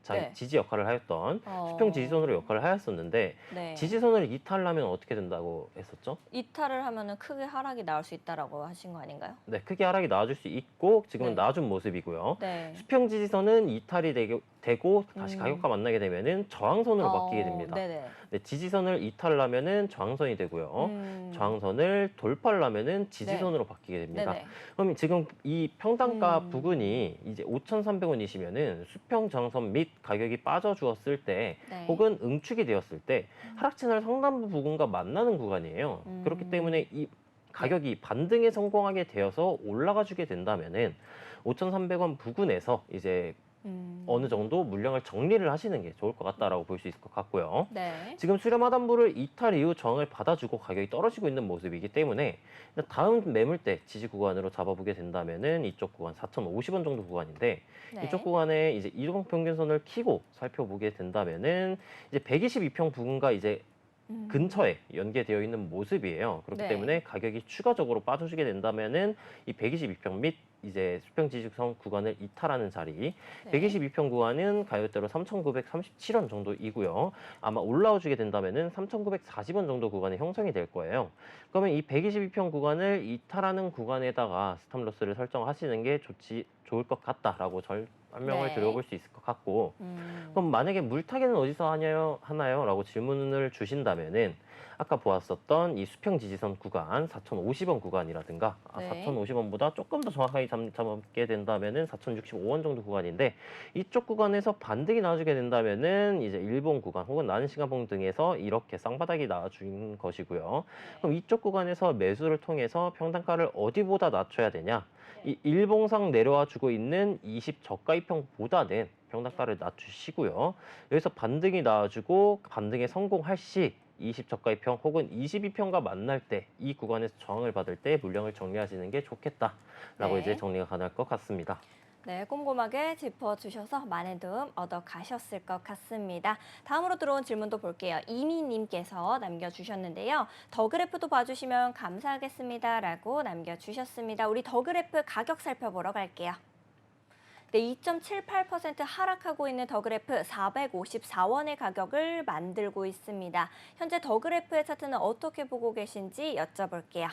네.
지지 역할을 하였던 수평 지지선으로 역할을 하였었는데
네.
지지선을 이탈하면 어떻게 된다고 했었죠?
이탈을 하면은 크게 하락이 나올 수 있다라고 하신 거 아닌가요?
네, 크게 하락이 나와줄 수 있고 지금은
네.
나와준 모습이고요.
네.
수평 지지선은 이탈이 되고 다시 가격과 만나게 되면은 저항선으로 바뀌게 됩니다.
네네.
네, 지지선을 이탈을 하면은 저항선이 되고요. 저항선을 돌파를 하면은 지지선으로 바뀌게 됩니다.
네네.
그럼 지금 이 평단가 부근이 이제 5,300원이시면은 수평 저항선 및 가격이 빠져 주었을 때
네.
혹은 응축이 되었을 때 하락 채널 상단부 부근과 만나는 구간이에요. 그렇기 때문에 이 가격이 반등에 성공하게 되어서 올라가 주게 된다면은 5,300원 부근에서 이제 어느 정도 물량을 정리를 하시는 게 좋을 것 같다라고 볼 수 있을 것 같고요.
네.
지금 수렴 하단부를 이탈 이후 저항을 받아주고 가격이 떨어지고 있는 모습이기 때문에 다음 매물대 지지 구간으로 잡아보게 된다면은 이쪽 구간 4,050원 정도 구간인데
네.
이쪽 구간에 이제 이동 평균선을 키고 살펴보게 된다면은 이제 122평 부근과 이제 근처에 연계되어 있는 모습이에요. 그렇기
네.
때문에 가격이 추가적으로 빠져주게 된다면은 이 122평 및 이제 수평 지지선 구간을 이탈하는 자리,
네.
122평 구간은 가격대로 3,937원 정도이고요. 아마 올라와주게 된다면은 3,940원 정도 구간이 형성이 될 거예요. 그러면 이 122평 구간을 이탈하는 구간에다가 스탑로스를 설정하시는 게 좋을 것 같다라고 설명을
네.
드려볼 수 있을 것 같고, 그럼 만약에 물타기는 어디서 하나요? 라고 질문을 주신다면은 아까 보았었던 이 수평 지지선 구간 4,050원 구간이라든가
네.
4,050원보다 조금 더 정확하게 잡게 된다면은 4,065원 정도 구간인데 이쪽 구간에서 반등이 나와주게 된다면은 이제 일본 구간 혹은 나는 시간봉 등에서 이렇게 쌍바닥이 나와준 것이고요. 그럼 이쪽 구간에서 매수를 통해서 평단가를 어디보다 낮춰야 되냐? 이 일봉상 내려와 주고 있는 20 저가이평보다는 평단가를 낮추시고요. 여기서 반등이 나와주고 반등에 성공할 시 20 저가이평 혹은 22평과 만날 때 이 구간에서 저항을 받을 때 물량을 정리하시는 게 좋겠다라고
네.
이제 정리가 가능할 것 같습니다.
네, 꼼꼼하게 짚어주셔서 많은 도움 얻어가셨을 것 같습니다. 다음으로 들어온 질문도 볼게요. 이미님께서 남겨주셨는데요. 더 그래프도 봐주시면 감사하겠습니다. 라고 남겨주셨습니다. 우리 더 그래프 가격 살펴보러 갈게요. 네, 2.78% 하락하고 있는 더 그래프 454원의 가격을 만들고 있습니다. 현재 더 그래프의 차트는 어떻게 보고 계신지 여쭤볼게요.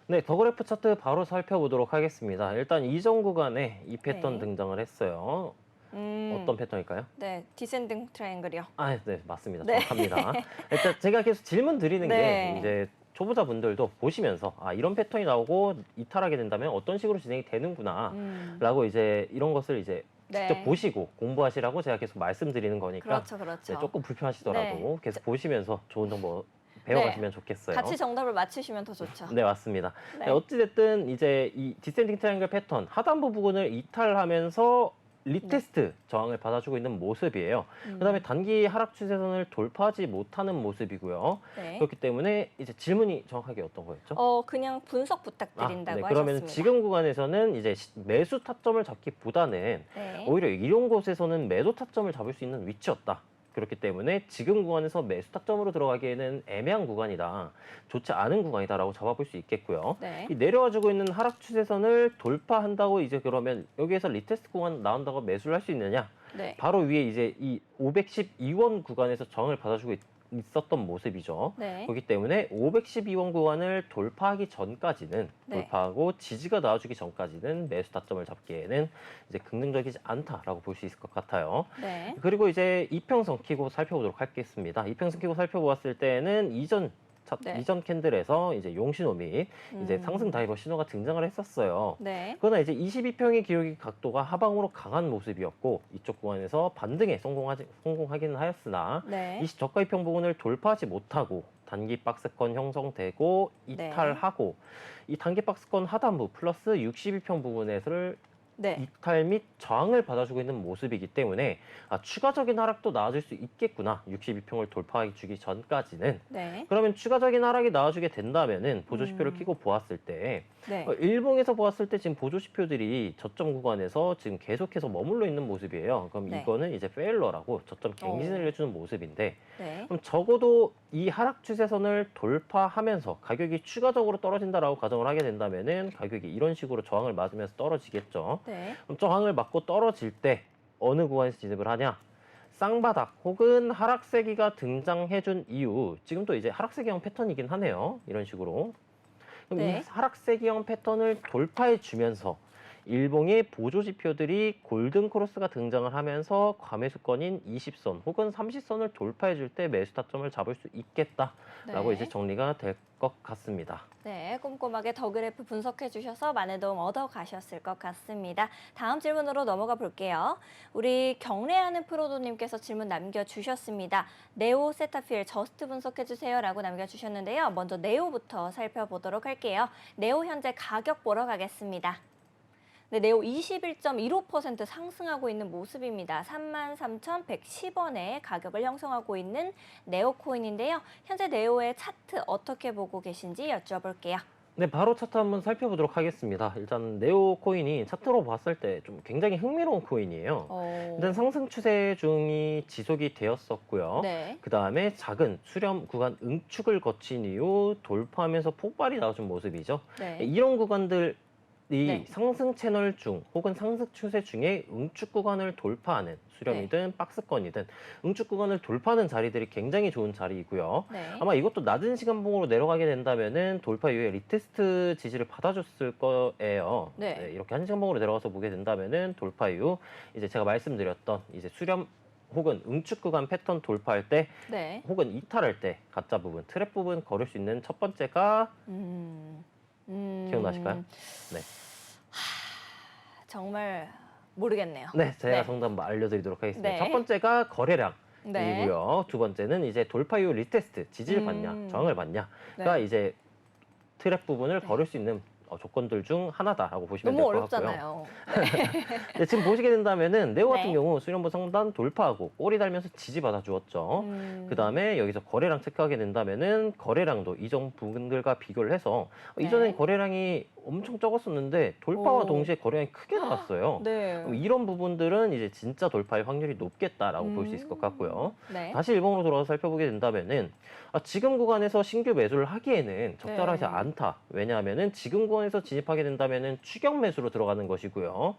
네, 더 그래프 차트 바로 살펴보도록 하겠습니다. 일단 이전 구간에 이 패턴
네.
등장을 했어요. 어떤 패턴일까요?
네, 디센딩 트라이앵글이요.
아, 네, 맞습니다.
네.
정확합니다. 일단 제가 계속 질문 드리는
네.
게 이제 초보자분들도 보시면서 이런 패턴이 나오고 이탈하게 된다면 어떤 식으로 진행이 되는구나 라고 이제 이런 것을 이제 직접
네.
보시고 공부하시라고 제가 계속 말씀드리는 거니까
그렇죠, 그렇죠.
네, 조금 불편하시더라도
네.
계속 보시면서 좋은 정보 배워가시면 좋겠어요.
같이 정답을 맞추시면 더 좋죠.
네, 맞습니다.
네.
네, 어찌됐든 이제 이 디센딩 트라이앵글 패턴 하단부 부분을 이탈하면서 리테스트 저항을 받아주고 있는 모습이에요. 그다음에 단기 하락 추세선을 돌파하지 못하는 모습이고요.
네.
그렇기 때문에 이제 질문이 정확하게 어떤 거였죠?
그냥 분석 부탁드린다고
네. 그러면
하셨습니다.
지금 구간에서는 이제 매수 타점을 잡기보다는
네.
오히려 이런 곳에서는 매도 타점을 잡을 수 있는 위치였다. 그렇기 때문에 지금 구간에서 매수 타점으로 들어가기에는 애매한 구간이다. 좋지 않은 구간이다라고 잡아볼 수 있겠고요.
네.
이 내려와주고 있는 하락 추세선을 돌파한다고 이제 그러면 여기에서 리테스트 구간 나온다고 매수를 할 수 있느냐?
네.
바로 위에 이제 이 512원 구간에서 저항을 받아주고 있었던 모습이죠.
네.
그렇기 때문에 512원 구간을 돌파하기 전까지는
네.
돌파하고 지지가 나와주기 전까지는 매수 타점을 잡기에는 이제 긍정적이지 않다라고 볼 수 있을 것 같아요.
네.
그리고 이제 이평선 키고 살펴보도록 하겠습니다. 이평선 키고 살펴보았을 때는
네.
이전 캔들에서 이제 용신호 및 이제 상승 다이버 신호가 등장을 했었어요.
네.
그러나 이제 22평의 기울기 각도가 하방으로 강한 모습이었고 이쪽 구간에서 반등에 성공하기는 하였으나
네.
20 저가이평 부분을 돌파하지 못하고 단기 박스권 형성되고 이탈하고 이 단기 박스권 하단부 플러스 62평 부분에서를
네.
이탈 및 저항을 받아주고 있는 모습이기 때문에 추가적인 하락도 나와줄 수 있겠구나. 62평을 돌파하기 주기 전까지는.
네.
그러면 추가적인 하락이 나와주게 된다면은 보조지표를 끼고 보았을 때
네.
일봉에서 보았을 때 지금 보조지표들이 저점 구간에서 지금 계속해서 머물러 있는 모습이에요. 그럼
네.
이거는 이제 페일러라고 저점 갱신을 해주는 모습인데
네.
그럼 적어도 이 하락 추세선을 돌파하면서 가격이 추가적으로 떨어진다라고 가정을 하게 된다면은 가격이 이런 식으로 저항을 맞으면서 떨어지겠죠.
네.
그럼 저항을 맞고 떨어질 때 어느 구간에서 진입을 하냐? 쌍바닥 혹은 하락세기가 등장해준 이후 지금도 이제 하락세기형 패턴이긴 하네요. 이런 식으로. 그럼
네.
이 하락세기형 패턴을 돌파해 주면서 일봉의 보조지표들이 골든 크로스가 등장을 하면서 과매수권인 20선 혹은 30선을 돌파해 줄 때 매수 타점을 잡을 수 있겠다라고
네.
이제 정리가 될 것 같습니다.
네, 꼼꼼하게 더 그래프 분석해 주셔서 많은 도움 얻어 가셨을 것 같습니다. 다음 질문으로 넘어가 볼게요. 우리 경례하는 프로도님께서 질문 남겨주셨습니다. 네오 세타필 저스트 분석해 주세요라고 남겨주셨는데요. 먼저 네오부터 살펴보도록 할게요. 네오 현재 가격 보러 가겠습니다. 네, 네오 21.15% 상승하고 있는 모습입니다. 33,110원에 가격을 형성하고 있는 네오 코인인데요. 현재 네오의 차트 어떻게 보고 계신지 여쭤볼게요.
네, 바로 차트 한번 살펴보도록 하겠습니다. 일단 네오 코인이 차트로 봤을 때 좀 굉장히 흥미로운 코인이에요. 일단 상승 추세 중이 지속이 되었었고요.
네.
그 다음에 작은 수렴 구간 응축을 거친 이후 돌파하면서 폭발이 나와준 모습이죠.
네.
이런 구간들이
네.
상승 채널 중 혹은 상승 추세 중에 응축 구간을 돌파하는 수렴이든
네.
박스권이든 응축 구간을 돌파하는 자리들이 굉장히 좋은 자리이고요.
네.
아마 이것도 낮은 시간봉으로 내려가게 된다면은 돌파 이후에 리테스트 지지를 받아줬을 거예요.
네.
이렇게 한 시간봉으로 내려가서 보게 된다면은 돌파 이후 이제 제가 말씀드렸던 이제 수렴 혹은 응축 구간 패턴 돌파할 때
네.
혹은 이탈할 때 가짜 부분, 트랩 부분 걸을 수 있는 첫 번째가 기억나실까요? 네.
정말 모르겠네요.
네, 제가
네.
정답 알려드리도록 하겠습니다.
네.
첫 번째가 거래량.
네.
이고요. 두 번째는 이제 돌파 이후 리테스트, 지지를 받냐, 저항을 받냐가
네.
이제 트랩 부분을
네.
걸을 수 있는 조건들 중 하나다라고 보시면
너무
될 것 같고요.
어렵잖아요.
네, 지금 보시게 된다면은 네오 같은
네.
경우 수렴부 상단 돌파하고 꼬리 달면서 지지 받아 주었죠. 그 다음에 여기서 거래량 체크하게 된다면은 거래량도 이전 부분들과 비교를 해서
네.
이전에 거래량이 엄청 적었었는데 돌파와
오.
동시에 거래량이 크게 나왔어요.
네.
그럼 이런 부분들은 이제 진짜 돌파의 확률이 높겠다라고 볼 수 있을 것 같고요.
네.
다시 일봉으로 돌아서 살펴보게 된다면은 지금 구간에서 신규 매수를 하기에는 적절하지
네.
않다. 왜냐하면은 지금 구간에서 진입하게 된다면은 추격 매수로 들어가는 것이고요.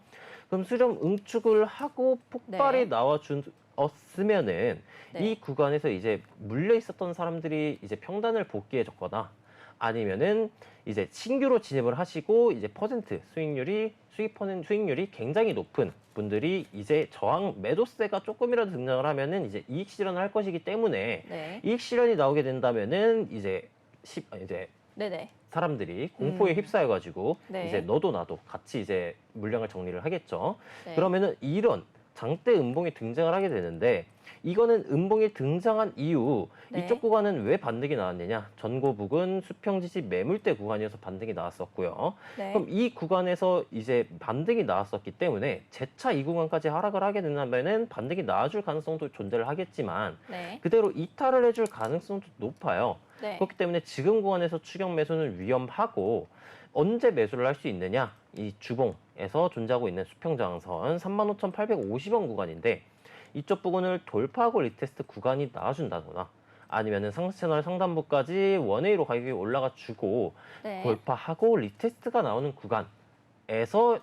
그럼 수렴 응축을 하고 폭발이
네.
나와주었으면은
네.
이 구간에서 이제 물려 있었던 사람들이 이제 평단을 복귀해줬거나 아니면은 이제 신규로 진입을 하시고 이제 퍼센트 수익률이 굉장히 높은 분들이 이제 저항 매도세가 조금이라도 등장을 하면은 이제 이익 실현을 할 것이기 때문에
네.
이익 실현이 나오게 된다면은 이제
네네.
사람들이 공포에 휩싸여가지고
네.
이제 너도 나도 같이 이제 물량을 정리를 하겠죠.
네.
그러면은 이런 장대 음봉이 등장을 하게 되는데 이거는 음봉이 등장한 이후
네.
이쪽 구간은 왜 반등이 나왔느냐? 전고 부근 수평 지지 매물대 구간이어서 반등이 나왔었고요.
네.
그럼 이 구간에서 이제 반등이 나왔었기 때문에 재차 이 구간까지 하락을 하게 된다면은 반등이 나와줄 가능성도 존재를 하겠지만
네.
그대로 이탈을 해줄 가능성도 높아요.
네.
그렇기 때문에 지금 구간에서 추격 매수는 위험하고 언제 매수를 할 수 있느냐? 이 주봉에서 존재하고 있는 수평저항선 35,850원 구간인데 이쪽 부분을 돌파하고 리테스트 구간이 나와준다거나 아니면은 상승 채널 상단부까지 원웨이로 가격이 올라가 주고
네.
돌파하고 리테스트가 나오는 구간에서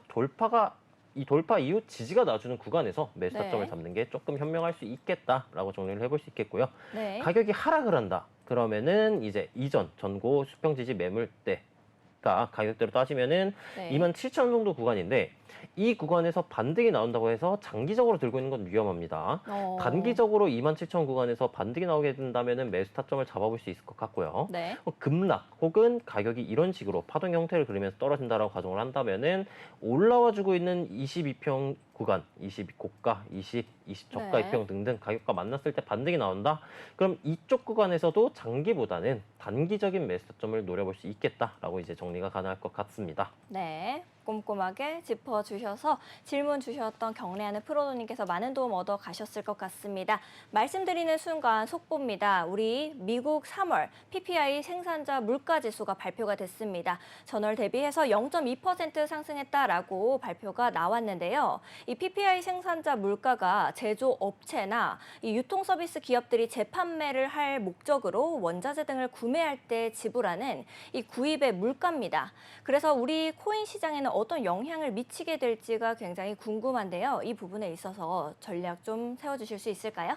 이 돌파 이후 지지가 나와주는 구간에서 매수 타점을
네.
잡는 게 조금 현명할 수 있겠다라고 정리를 해볼 수 있겠고요.
네.
가격이 하락을 한다. 그러면은 이제 이전 전고 수평 지지 매물대가 가격대로 따지면은
네.
27,000원 정도 구간인데 이 구간에서 반등이 나온다고 해서 장기적으로 들고 있는 건 위험합니다. 단기적으로 27,000원 구간에서 반등이 나오게 된다면은 매수 타점을 잡아볼 수 있을 것 같고요.
네.
급락 혹은 가격이 이런 식으로 파동 형태를 그리면서 떨어진다라고 가정을 한다면은 올라와주고 있는 22평 구간, 20 고가, 20 저가
네.
2평 등등 가격과 만났을 때 반등이 나온다. 그럼 이쪽 구간에서도 장기보다는 단기적인 매수 타점을 노려볼 수 있겠다라고 이제 정리가 가능할 것 같습니다.
네. 꼼꼼하게 짚어주셔서 질문 주셨던 경례하는 프로님께서 많은 도움 얻어 가셨을 것 같습니다. 말씀드리는 순간 속보입니다. 우리 미국 3월 PPI 생산자 물가지수가 발표가 됐습니다. 전월 대비해서 0.2% 상승했다라고 발표가 나왔는데요. 이 PPI 생산자 물가가 제조업체나 이 유통서비스 기업들이 재판매를 할 목적으로 원자재 등을 구매할 때 지불하는 이 구입의 물가입니다. 그래서 우리 코인 시장에는 어떤 영향을 미치게 될지가 굉장히 궁금한데요. 이 부분에 있어서 전략 좀 세워주실 수 있을까요?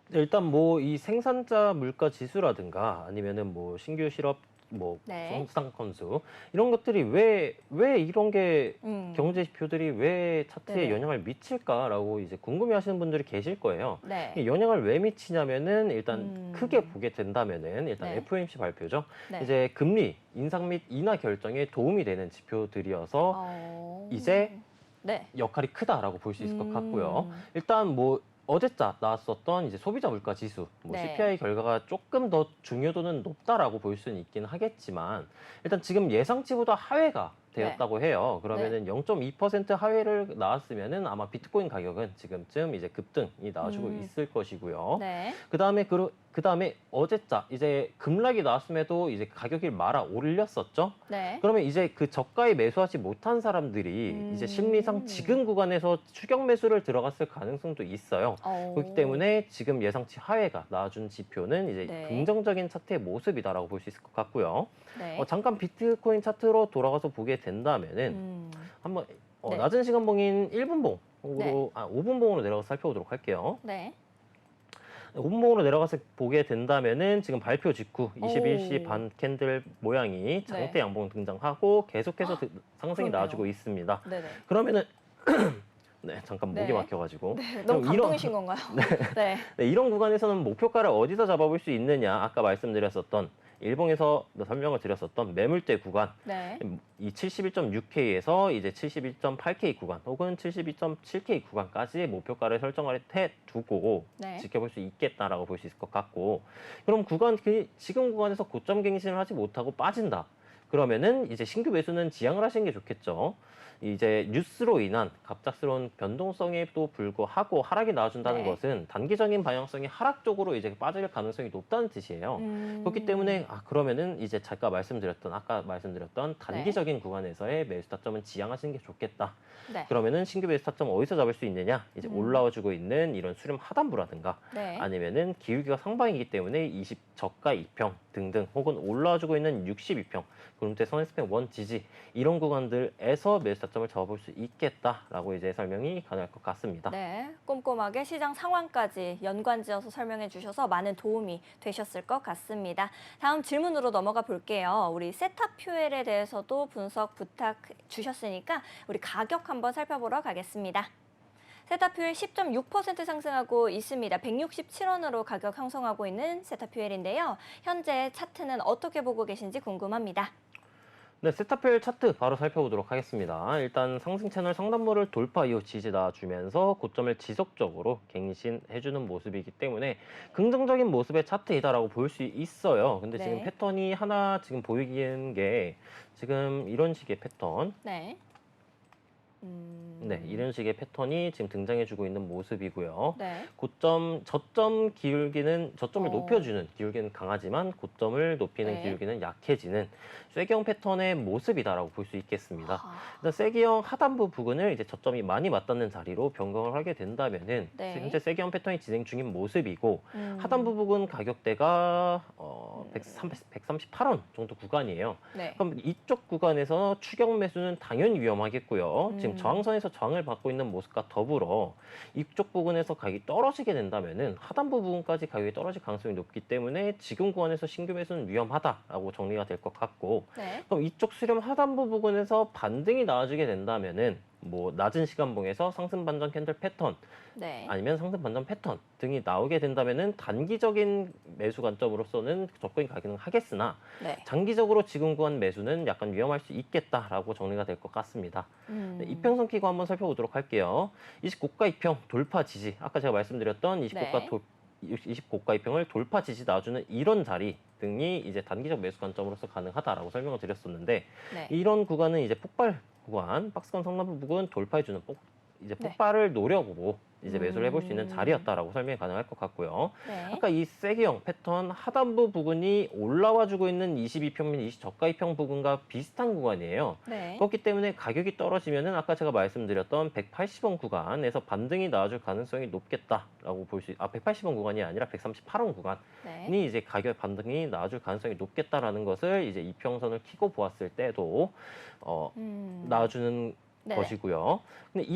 네, 일단 뭐 이 생산자 물가 지수라든가 아니면은 뭐 신규 실업
네.
수당 건수 이런 것들이 왜 이런 게 경제 지표들이 왜 차트에
네네.
영향을 미칠까라고 이제 궁금해하시는 분들이 계실 거예요.
네.
이 영향을 왜 미치냐면은 일단 크게 보게 된다면은 일단
네.
FOMC 발표죠.
네.
이제 금리 인상 및 인하 결정에 도움이 되는 지표들이어서 이제
네.
역할이 크다라고 볼 수 있을 것 같고요. 일단 뭐 어제자 나왔었던 이제 소비자 물가 지수, 뭐
네.
CPI 결과가 조금 더 중요도는 높다라고 볼 수는 있긴 하겠지만 일단 지금 예상치보다 하회가 되었다고 해요. 그러면은 0.2% 하회를 나왔으면은 아마 비트코인 가격은 지금쯤 이제 급등이 나와주고 있을 것이고요.
네.
그다음에 어제자 이제 급락이 나왔음에도 이제 가격이 말아 올렸었죠.
네.
그러면 이제 그 저가에 매수하지 못한 사람들이 이제 심리상 지금 구간에서 추격 매수를 들어갔을 가능성도 있어요. 그렇기 때문에 지금 예상치 하회가 나와준 지표는 이제
네.
긍정적인 차트의 모습이다라고 볼 수 있을 것 같고요.
네.
잠깐 비트코인 차트로 돌아가서 보게 된다면은 한번
네.
낮은 시간 봉인 1분 봉으로
네.
5분 봉으로 내려가서 살펴보도록 할게요.
네.
5분 봉으로 내려가서 보게 된다면은 지금 발표 직후
오.
21시 반 캔들 모양이 장대 양봉 등장하고 계속해서 상승이
그러네요.
나와주고 있습니다.
네네.
그러면은 네, 잠깐 목이
네.
막혀가지고.
네. 너무
그럼
감동이신 건가요? 네.
네, 이런 구간에서는 목표가를 어디서 잡아볼 수 있느냐? 아까 말씀드렸었던 일봉에서 설명을 드렸었던 매물대 구간,
네.
이 71.6K에서 이제 71.8K 구간 혹은 72.7K 구간까지의 목표가를 설정을 해 두고
네.
지켜볼 수 있겠다라고 볼 수 있을 것 같고, 그럼 지금 구간에서 고점 갱신을 하지 못하고 빠진다. 그러면은 이제 신규 매수는 지양을 하시는 게 좋겠죠. 이제 뉴스로 인한 갑작스러운 변동성에도 불구하고 하락이 나와준다는
네.
것은 단기적인 방향성이 하락 쪽으로 이제 빠질 가능성이 높다는 뜻이에요. 그렇기 때문에 그러면은 이제 아까 말씀드렸던 단기적인 구간에서의 매수 타점은 지양하시는 게 좋겠다.
네.
그러면은 신규 매수 타점 어디서 잡을 수 있느냐? 이제 올라와주고 있는 이런 수렴 하단부라든가
네.
아니면은 기울기가 상방이기 때문에 20 저가 2평 등등 혹은 올라와주고 있는 62평 그런데 선행스팬 원 지지 이런 구간들에서 매수 타점을 잡아볼 수 있겠다라고 이제 설명이 가능할 것 같습니다.
네, 꼼꼼하게 시장 상황까지 연관지어서 설명해 주셔서 많은 도움이 되셨을 것 같습니다. 다음 질문으로 넘어가 볼게요. 우리 세타퓨엘에 대해서도 분석 부탁 주셨으니까 우리 가격 한번 살펴보러 가겠습니다. 세타퓨엘 10.6% 상승하고 있습니다. 167원으로 가격 형성하고 있는 세타퓨엘인데요. 현재 차트는 어떻게 보고 계신지 궁금합니다.
네, 세타퓨엘 차트 바로 살펴보도록 하겠습니다. 일단 상승 채널 상단부를 돌파 이후 지지 나와주면서 고점을 지속적으로 갱신해주는 모습이기 때문에 긍정적인 모습의 차트이다라고 볼 수 있어요. 근데
네.
지금 패턴이 하나 지금 보이는 게 지금 이런 식의 패턴.
네.
네, 이런 식의 패턴이 지금 등장해주고 있는 모습이고요.
네.
저점을
어.
높여주는 기울기는 강하지만 고점을 높이는
네.
기울기는 약해지는 쐐기형 패턴의 모습이다라고 볼 수 있겠습니다.
아,
일단 쐐기형 하단부 부근을 이제 저점이 많이 맞닿는 자리로 변경을 하게 된다면은
네.
현재 쐐기형 패턴이 진행 중인 모습이고 하단부 부근 가격대가 138원 정도 구간이에요.
네.
그럼 이쪽 구간에서 추격 매수는 당연히 위험하겠고요. 지금 저항선에서 저항을 받고 있는 모습과 더불어 이쪽 부분에서 가격이 떨어지게 된다면은 하단부 부분까지 가격이 떨어질 가능성이 높기 때문에 지금 구간에서 신규 매수는 위험하다라고 정리가 될 것 같고,
네.
그럼 이쪽 수렴 하단부 부분에서 반등이 나와주게 된다면은 뭐 낮은 시간봉에서 상승 반전 캔들 패턴
네.
아니면 상승 반전 패턴 등이 나오게 된다면은 단기적인 매수 관점으로서는 적극이 가능하겠으나
네.
장기적으로 지금 구간 매수는 약간 위험할 수 있겠다라고 정리가 될 것 같습니다. 네, 이평선 키고 한번 살펴보도록 할게요. 20고가 이평 돌파 지지. 아까 제가 말씀드렸던 20고가 이평을 돌파 지지 놔주는 이런 자리 등이 이제 단기적 매수 관점으로서 가능하다라고 설명을 드렸었는데,
네.
이런 구간은 이제 폭발 구간, 박스권 상단부 부근 돌파해주는 폭발을 노려보고 이제 매수를 해볼 수 있는 자리였다라고 설명이 가능할 것 같고요.
네.
아까 이 쐐기형 패턴 하단부 부분이 올라와주고 있는 22평 및 20저가 2평 부분과 비슷한 구간이에요.
네.
그렇기 때문에 가격이 떨어지면은 아까 제가 말씀드렸던 180원 구간에서 반등이 나와줄 가능성이 높겠다라고 180원 구간이 아니라 138원 구간이
네.
이제 가격 반등이 나와줄 가능성이 높겠다라는 것을 이제 이평선을 키고 보았을 때도 나와주는
네네.
것이고요. 근데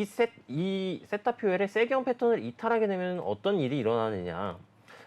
이 세타퓨엘의 쐐기형 패턴을 이탈하게 되면 어떤 일이 일어나느냐.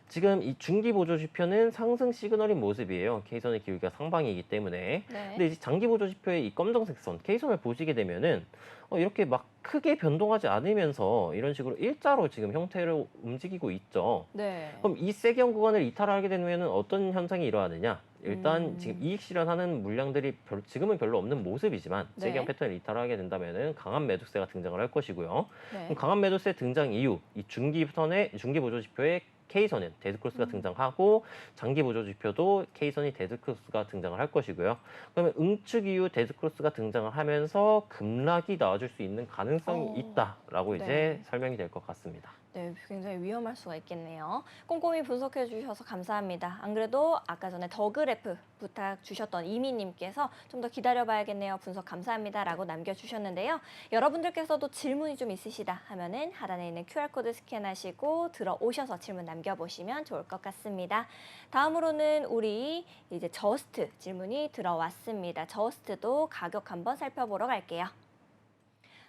지금 이 중기 보조 지표는 상승 시그널인 모습이에요. K선의 기울기가 상방이기 때문에.
네.
근데 이제 장기 보조 지표의 이 검정색 선, K선을 보시게 되면은 이렇게 막 크게 변동하지 않으면서 이런 식으로 일자로 지금 형태로 움직이고 있죠.
네.
그럼 이 쐐기형 구간을 이탈하게 되면 어떤 현상이 일어나느냐? 일단 지금 이익 실현하는 물량들이 지금은 별로 없는 모습이지만
네.
쐐기형 패턴을 이탈하게 된다면은 강한 매도세가 등장을 할 것이고요.
네.
그럼 강한 매도세 등장 이후 이 중기 보조 지표의 K선은 데드크로스가 등장하고 장기 보조 지표도 K선이 데드크로스가 등장을 할 것이고요. 그러면 응축 이후 데드크로스가 등장을 하면서 급락이 나와줄 수 있는 가능성이 있다라고
네.
이제 설명이 될 것 같습니다.
네, 굉장히 위험할 수가 있겠네요. 꼼꼼히 분석해 주셔서 감사합니다. 안 그래도 아까 전에 더 그래프 부탁 주셨던 이미님께서 좀 더 기다려봐야겠네요. 분석 감사합니다라고 남겨주셨는데요. 여러분들께서도 질문이 좀 있으시다 하면은 하단에 있는 QR코드 스캔하시고 들어오셔서 질문 남겨보시면 좋을 것 같습니다. 다음으로는 우리 이제 저스트 질문이 들어왔습니다. 저스트도 가격 한번 살펴보러 갈게요.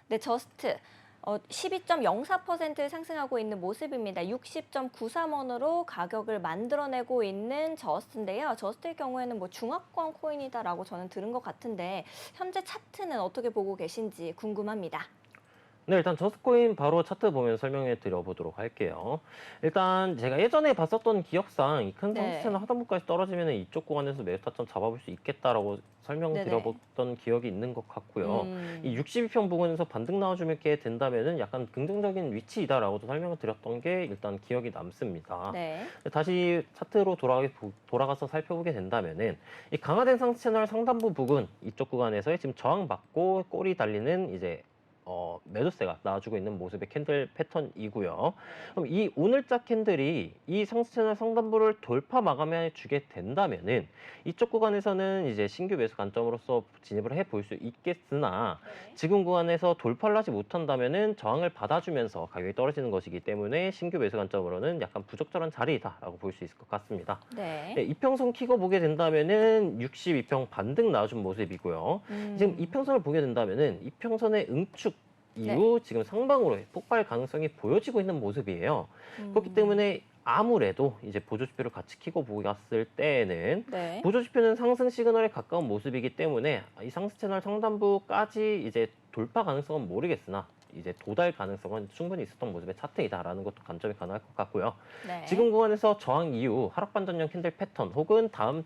네, 저스트. 12.04% 상승하고 있는 모습입니다. 60.93원으로 가격을 만들어내고 있는 저스트인데요. 저스트의 경우에는 뭐 중화권 코인이다라고 저는 들은 것 같은데 현재 차트는 어떻게 보고 계신지 궁금합니다.
네, 일단 저스코인 바로 차트 보면 설명해 드려보도록 할게요. 일단 제가 예전에 봤었던 기억상 이 큰
네.
상승세나 하단부까지 떨어지면 이쪽 구간에서 매수 타점 잡아볼 수 있겠다라고 설명드려봤던 기억이 있는 것 같고요. 이 62평 부근에서 반등 나와주게 된다면은 약간 긍정적인 위치이다라고도 설명을 드렸던 게 일단 기억이 남습니다.
네.
다시 차트로 돌아가서 살펴보게 된다면은 이 강화된 상승 채널 상단부 부근 이쪽 구간에서의 지금 저항받고 꼬리 달리는 이제 매도세가 나와주고 있는 모습의 캔들 패턴이고요. 그럼 이 오늘자 캔들이 이 상승 채널 상단부를 돌파 마감해 주게 된다면은 이쪽 구간에서는 이제 신규 매수 관점으로서 진입을 해 볼 수 있겠으나 지금 구간에서 돌파를 하지 못한다면은 저항을 받아주면서 가격이 떨어지는 것이기 때문에 신규 매수 관점으로는 약간 부적절한 자리다라고 볼 수 있을 것 같습니다.
네.
네, 이평선 키고 보게 된다면은 62평 반등 나와준 모습이고요. 지금 이평선을 보게 된다면은 이평선의 응축 이후 지금 상방으로 폭발 가능성이 보여지고 있는 모습이에요. 그렇기 때문에 아무래도 이제 보조지표를 같이 키고 보았을 때에는
네.
보조지표는 상승 시그널에 가까운 모습이기 때문에 이 상승 채널 상단부까지 이제 돌파 가능성은 모르겠으나 이제 도달 가능성은 충분히 있었던 모습의 차트이다라는 것도 관점이 가능할 것 같고요.
네.
지금 구간에서 저항 이후 하락 반전형 캔들 패턴 혹은 다음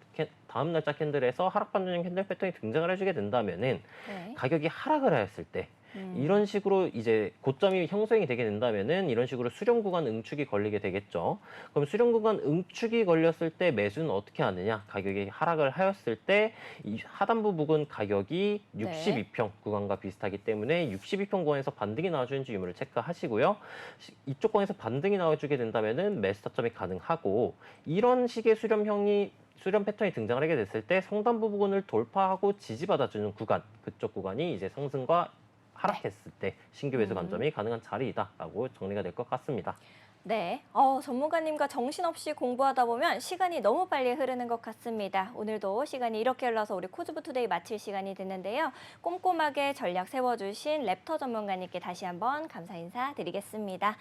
날짜 캔들에서 하락 반전형 캔들 패턴이 등장을 해주게 된다면은
네.
가격이 하락을 하였을 때 이런 식으로 이제 고점이 형성이 되게 된다면은 이런 식으로 수렴 구간 응축이 걸리게 되겠죠. 그럼 수렴 구간 응축이 걸렸을 때 매수는 어떻게 하느냐? 가격이 하락을 하였을 때 이 하단부 부근 가격이 62평 구간과 비슷하기 때문에 62평 구간에서 반등이 나와주는지 유무를 체크하시고요. 이쪽 구간에서 반등이 나와주게 된다면은 매수 타점이 가능하고 이런 식의 수렴 패턴이 등장을 하게 됐을 때 상단부 부근을 돌파하고 지지받아주는 구간, 그쪽 구간이 이제 상승과 하락했을 때 신규 매수 관점이 가능한 자리이다라고 정리가 될 것 같습니다.
네, 전문가님과 정신없이 공부하다 보면 시간이 너무 빨리 흐르는 것 같습니다. 오늘도 시간이 이렇게 흘러서 우리 코즈부 투데이 마칠 시간이 됐는데요. 꼼꼼하게 전략 세워주신 랩터 전문가님께 다시 한번 감사 인사 드리겠습니다.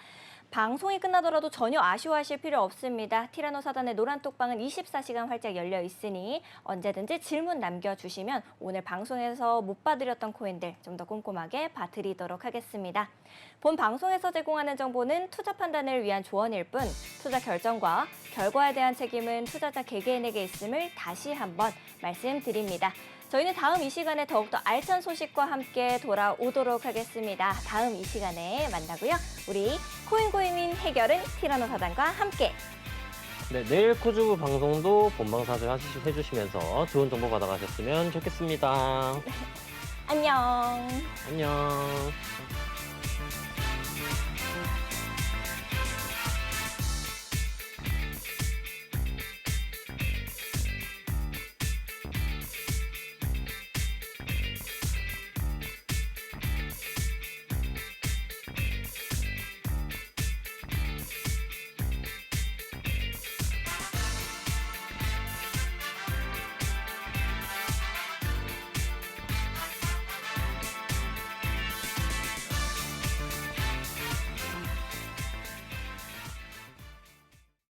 방송이 끝나더라도 전혀 아쉬워하실 필요 없습니다. 티라노 사단의 노란 톡방은 24시간 활짝 열려 있으니 언제든지 질문 남겨주시면 오늘 방송에서 못 봐드렸던 코인들 좀 더 꼼꼼하게 봐드리도록 하겠습니다. 본 방송에서 제공하는 정보는 투자 판단을 위한 조언일 뿐 투자 결정과 결과에 대한 책임은 투자자 개개인에게 있음을 다시 한번 말씀드립니다. 저희는 다음 이 시간에 더욱더 알찬 소식과 함께 돌아오도록 하겠습니다. 다음 이 시간에 만나고요. 우리 코인고민 해결은 티라노 사단과 함께.
네, 내일 코즈부 방송도 본방사수 해주시면서 좋은 정보 받아가셨으면 좋겠습니다.
안녕.
안녕.